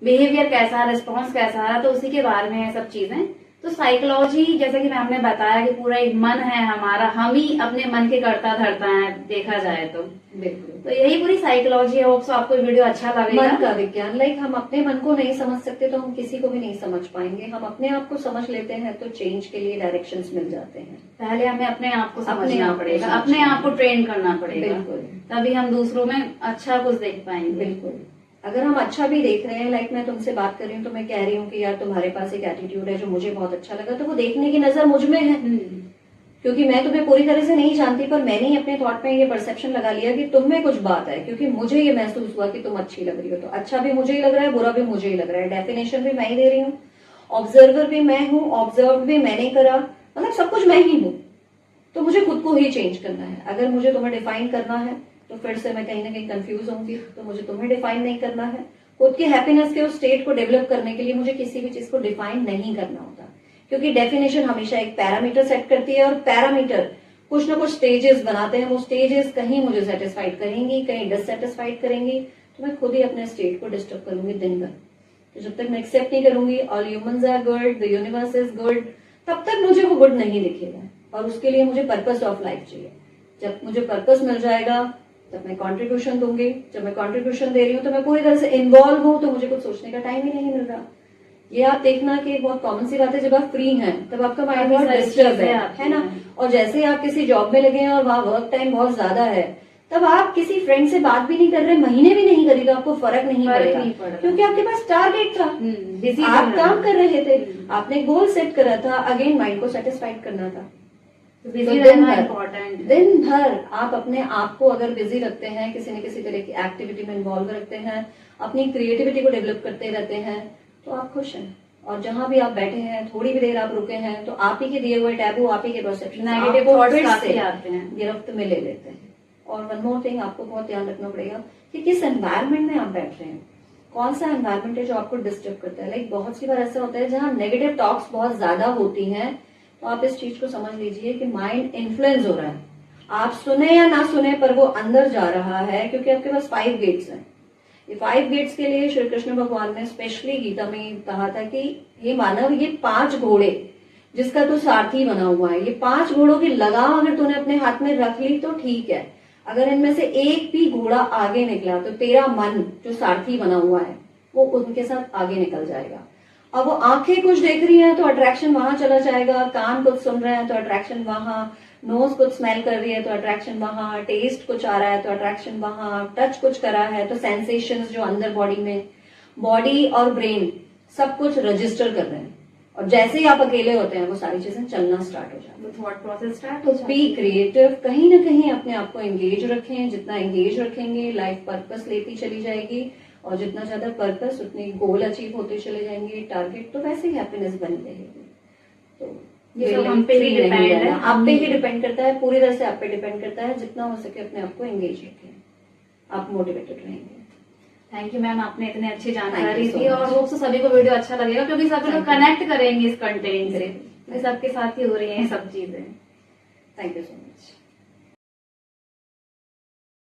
बिहेवियर कैसा है, रिस्पॉन्स कैसा है, तो उसी के बारे में है सब चीजें। तो साइकोलॉजी, जैसे कि मैम ने बताया कि पूरा एक मन है हमारा, हम ही अपने मन के कर्ता धर्ता है देखा जाए तो। बिल्कुल। तो यही पूरी साइकोलॉजी है। होप सो आपको वीडियो अच्छा लगेगा। मन का विज्ञान, लाइक हम अपने मन को नहीं समझ सकते तो हम किसी को भी नहीं समझ पाएंगे। हम अपने आप को समझ लेते हैं तो चेंज के लिए डायरेक्शंस मिल जाते हैं। पहले हमें अपने आप को अपने समझना आप को पड़ेगा, समझना अपने आप को ट्रेन करना पड़ेगा, बिल्कुल। तभी हम दूसरों में अच्छा कुछ देख पाएंगे। बिल्कुल। अगर हम अच्छा भी देख रहे हैं, लाइक मैं तुमसे बात कर रही हूँ तो मैं कह रही हूँ कि यार तुम्हारे पास एक एटीट्यूड है जो मुझे बहुत अच्छा लगा, तो वो देखने की नजर मुझ में है। क्योंकि मैं तुम्हें पूरी तरह से नहीं जानती, पर मैंने ही अपने थॉट में ये परसेप्शन लगा लिया कि तुम में कुछ बात है, क्योंकि मुझे ये महसूस हुआ कि तुम अच्छी लग रही हो। तो अच्छा भी मुझे ही लग रहा है, बुरा भी मुझे ही लग रहा है। डेफिनेशन भी मैं ही दे रही हूँ, ऑब्जर्वर भी मैं हूँ, ऑब्जर्व भी मैंने करा, मतलब सब कुछ मैं ही हूँ। तो मुझे खुद को ही चेंज करना है। अगर मुझे तुम्हें डिफाइन करना है तो फिर से मैं कहीं ना कहीं कंफ्यूज होंगी, तो मुझे तुम्हें डिफाइन नहीं करना है। खुद के हैप्पीनेस के उस स्टेट को डेवलप करने के लिए मुझे किसी भी चीज को डिफाइन नहीं करना होता, क्योंकि डेफिनेशन हमेशा एक पैरामीटर सेट करती है और पैरामीटर कुछ ना कुछ स्टेजेस बनाते हैं। वो स्टेजेस कहीं मुझे सेटिस्फाइड करेंगी, कहीं डिससेटिस्फाइड करेंगी, तो मैं खुद ही अपने स्टेट को डिस्टर्ब करूंगी दिन भर। तो जब तक मैं एक्सेप्ट नहीं करूंगी all humans are good, the universe is good, तब तक मुझे वो गुड नहीं दिखेगा। और उसके लिए मुझे पर्पस ऑफ लाइफ चाहिए। जब मुझे पर्पस मिल जाएगा तब मैं कंट्रीब्यूशन दूंगी। जब मैं कंट्रीब्यूशन दे रही हूँ तो मैं पूरी तरह से इन्वॉल्व हूँ, तो मुझे कुछ सोचने का टाइम ही नहीं मिल रहा। ये आप देखना कि बहुत कॉमन सी बात है, जब आप फ्री हैं तब आपका माइंड बहुत डिस्टर्ब है ना। और जैसे ही आप किसी जॉब में लगे हैं और वहां वर्क टाइम बहुत ज्यादा है, तब आप किसी फ्रेंड से बात भी नहीं कर रहे, महीने भी नहीं करी, तो आपको फर्क नहीं पड़ेगा, क्योंकि आपके पास टारगेट था, आप काम कर रहे थे, आपने गोल सेट करा था, अगेन माइंड को सेटिस्फाइड करना था। तो बिजी रहना इम्पोर्टेंट। दिन भर आप अपने आप को अगर बिजी रखते हैं, किसी न किसी तरह की एक्टिविटी में इन्वॉल्व रखते हैं, अपनी क्रिएटिविटी को डेवलप करते रहते हैं, तो आप खुश हैं। और जहां भी आप बैठे हैं, थोड़ी भी देर आप रुके हैं, तो आप ही के दिए हुए टैबू, आप ही के परसेप्शन नेगेटिव थॉट्स काफी आते हैं, गिरफ्त में ले लेते हैं। और वन मोर थिंग आपको बहुत ध्यान रखना पड़ेगा कि किस एनवायरमेंट में आप बैठ रहे हैं, कौन सा एनवायरमेंट है जो आपको डिस्टर्ब करता है। लाइक बहुत सी बार ऐसा होता है जहां नेगेटिव टॉक्स बहुत ज्यादा होती हैं, तो आप इस चीज को समझ लीजिए कि माइंड इन्फ्लुएंस हो रहा है। आप सुने या ना सुने पर वो अंदर जा रहा है, क्योंकि आपके पास 5 गेट्स हैं। ये 5 गेट्स के लिए श्री कृष्ण भगवान ने स्पेशली गीता में कहा था कि हे मानव, ये 5 घोड़े जिसका तू सारथी बना हुआ है, ये 5 घोड़ों की लगाम अगर तूने अपने हाथ में रख ली तो ठीक है। अगर इनमें से एक भी घोड़ा आगे निकला तो तेरा मन जो सारथी बना हुआ है वो उनके साथ आगे निकल जाएगा। अब वो आंखें कुछ देख रही हैं तो अट्रैक्शन वहां चला जाएगा, कान कुछ सुन रहे हैं तो अट्रैक्शन वहां, नोज कुछ स्मेल कर रही है तो अट्रैक्शन वहां, टेस्ट कुछ आ रहा है तो अट्रैक्शन वहां, टच कुछ करा है तो सेंसेशंस जो अंदर बॉडी में, बॉडी और ब्रेन सब कुछ रजिस्टर कर रहे हैं। और जैसे ही आप अकेले होते हैं वो सारी चीजें चलना स्टार्ट हो जाती है, तो थॉट प्रोसेस स्टार्ट हो जाता है। बी क्रिएटिव, कहीं ना कहीं अपने आप को एंगेज रखें। जितना एंगेज रखेंगे लाइफ पर्पस लेती चली जाएगी, और जितना ज्यादा पर्पस उतने गोल अचीव होते चले जाएंगे, टारगेट, तो वैसे ही हैप्पीनेस बनी रहेगी। तो ये सब हम पे ही डिपेंड है, आप पे ही डिपेंड करता है, पूरी तरह से आप पे डिपेंड करता है। जितना हो सके अपने आप को एंगेज रखें, आप मोटिवेटेड रहेंगे। थैंक यू मैम, आपने इतनी अच्छी Thank जानकारी you so दी, और much. होप सो सभी को वीडियो अच्छा लगेगा, क्योंकि सभी लोग Thank you. कनेक्ट करेंगे इस कंटेंट से। बिल्कुल। सबके साथ ही हो रही है सब चीजें। Thank you so much.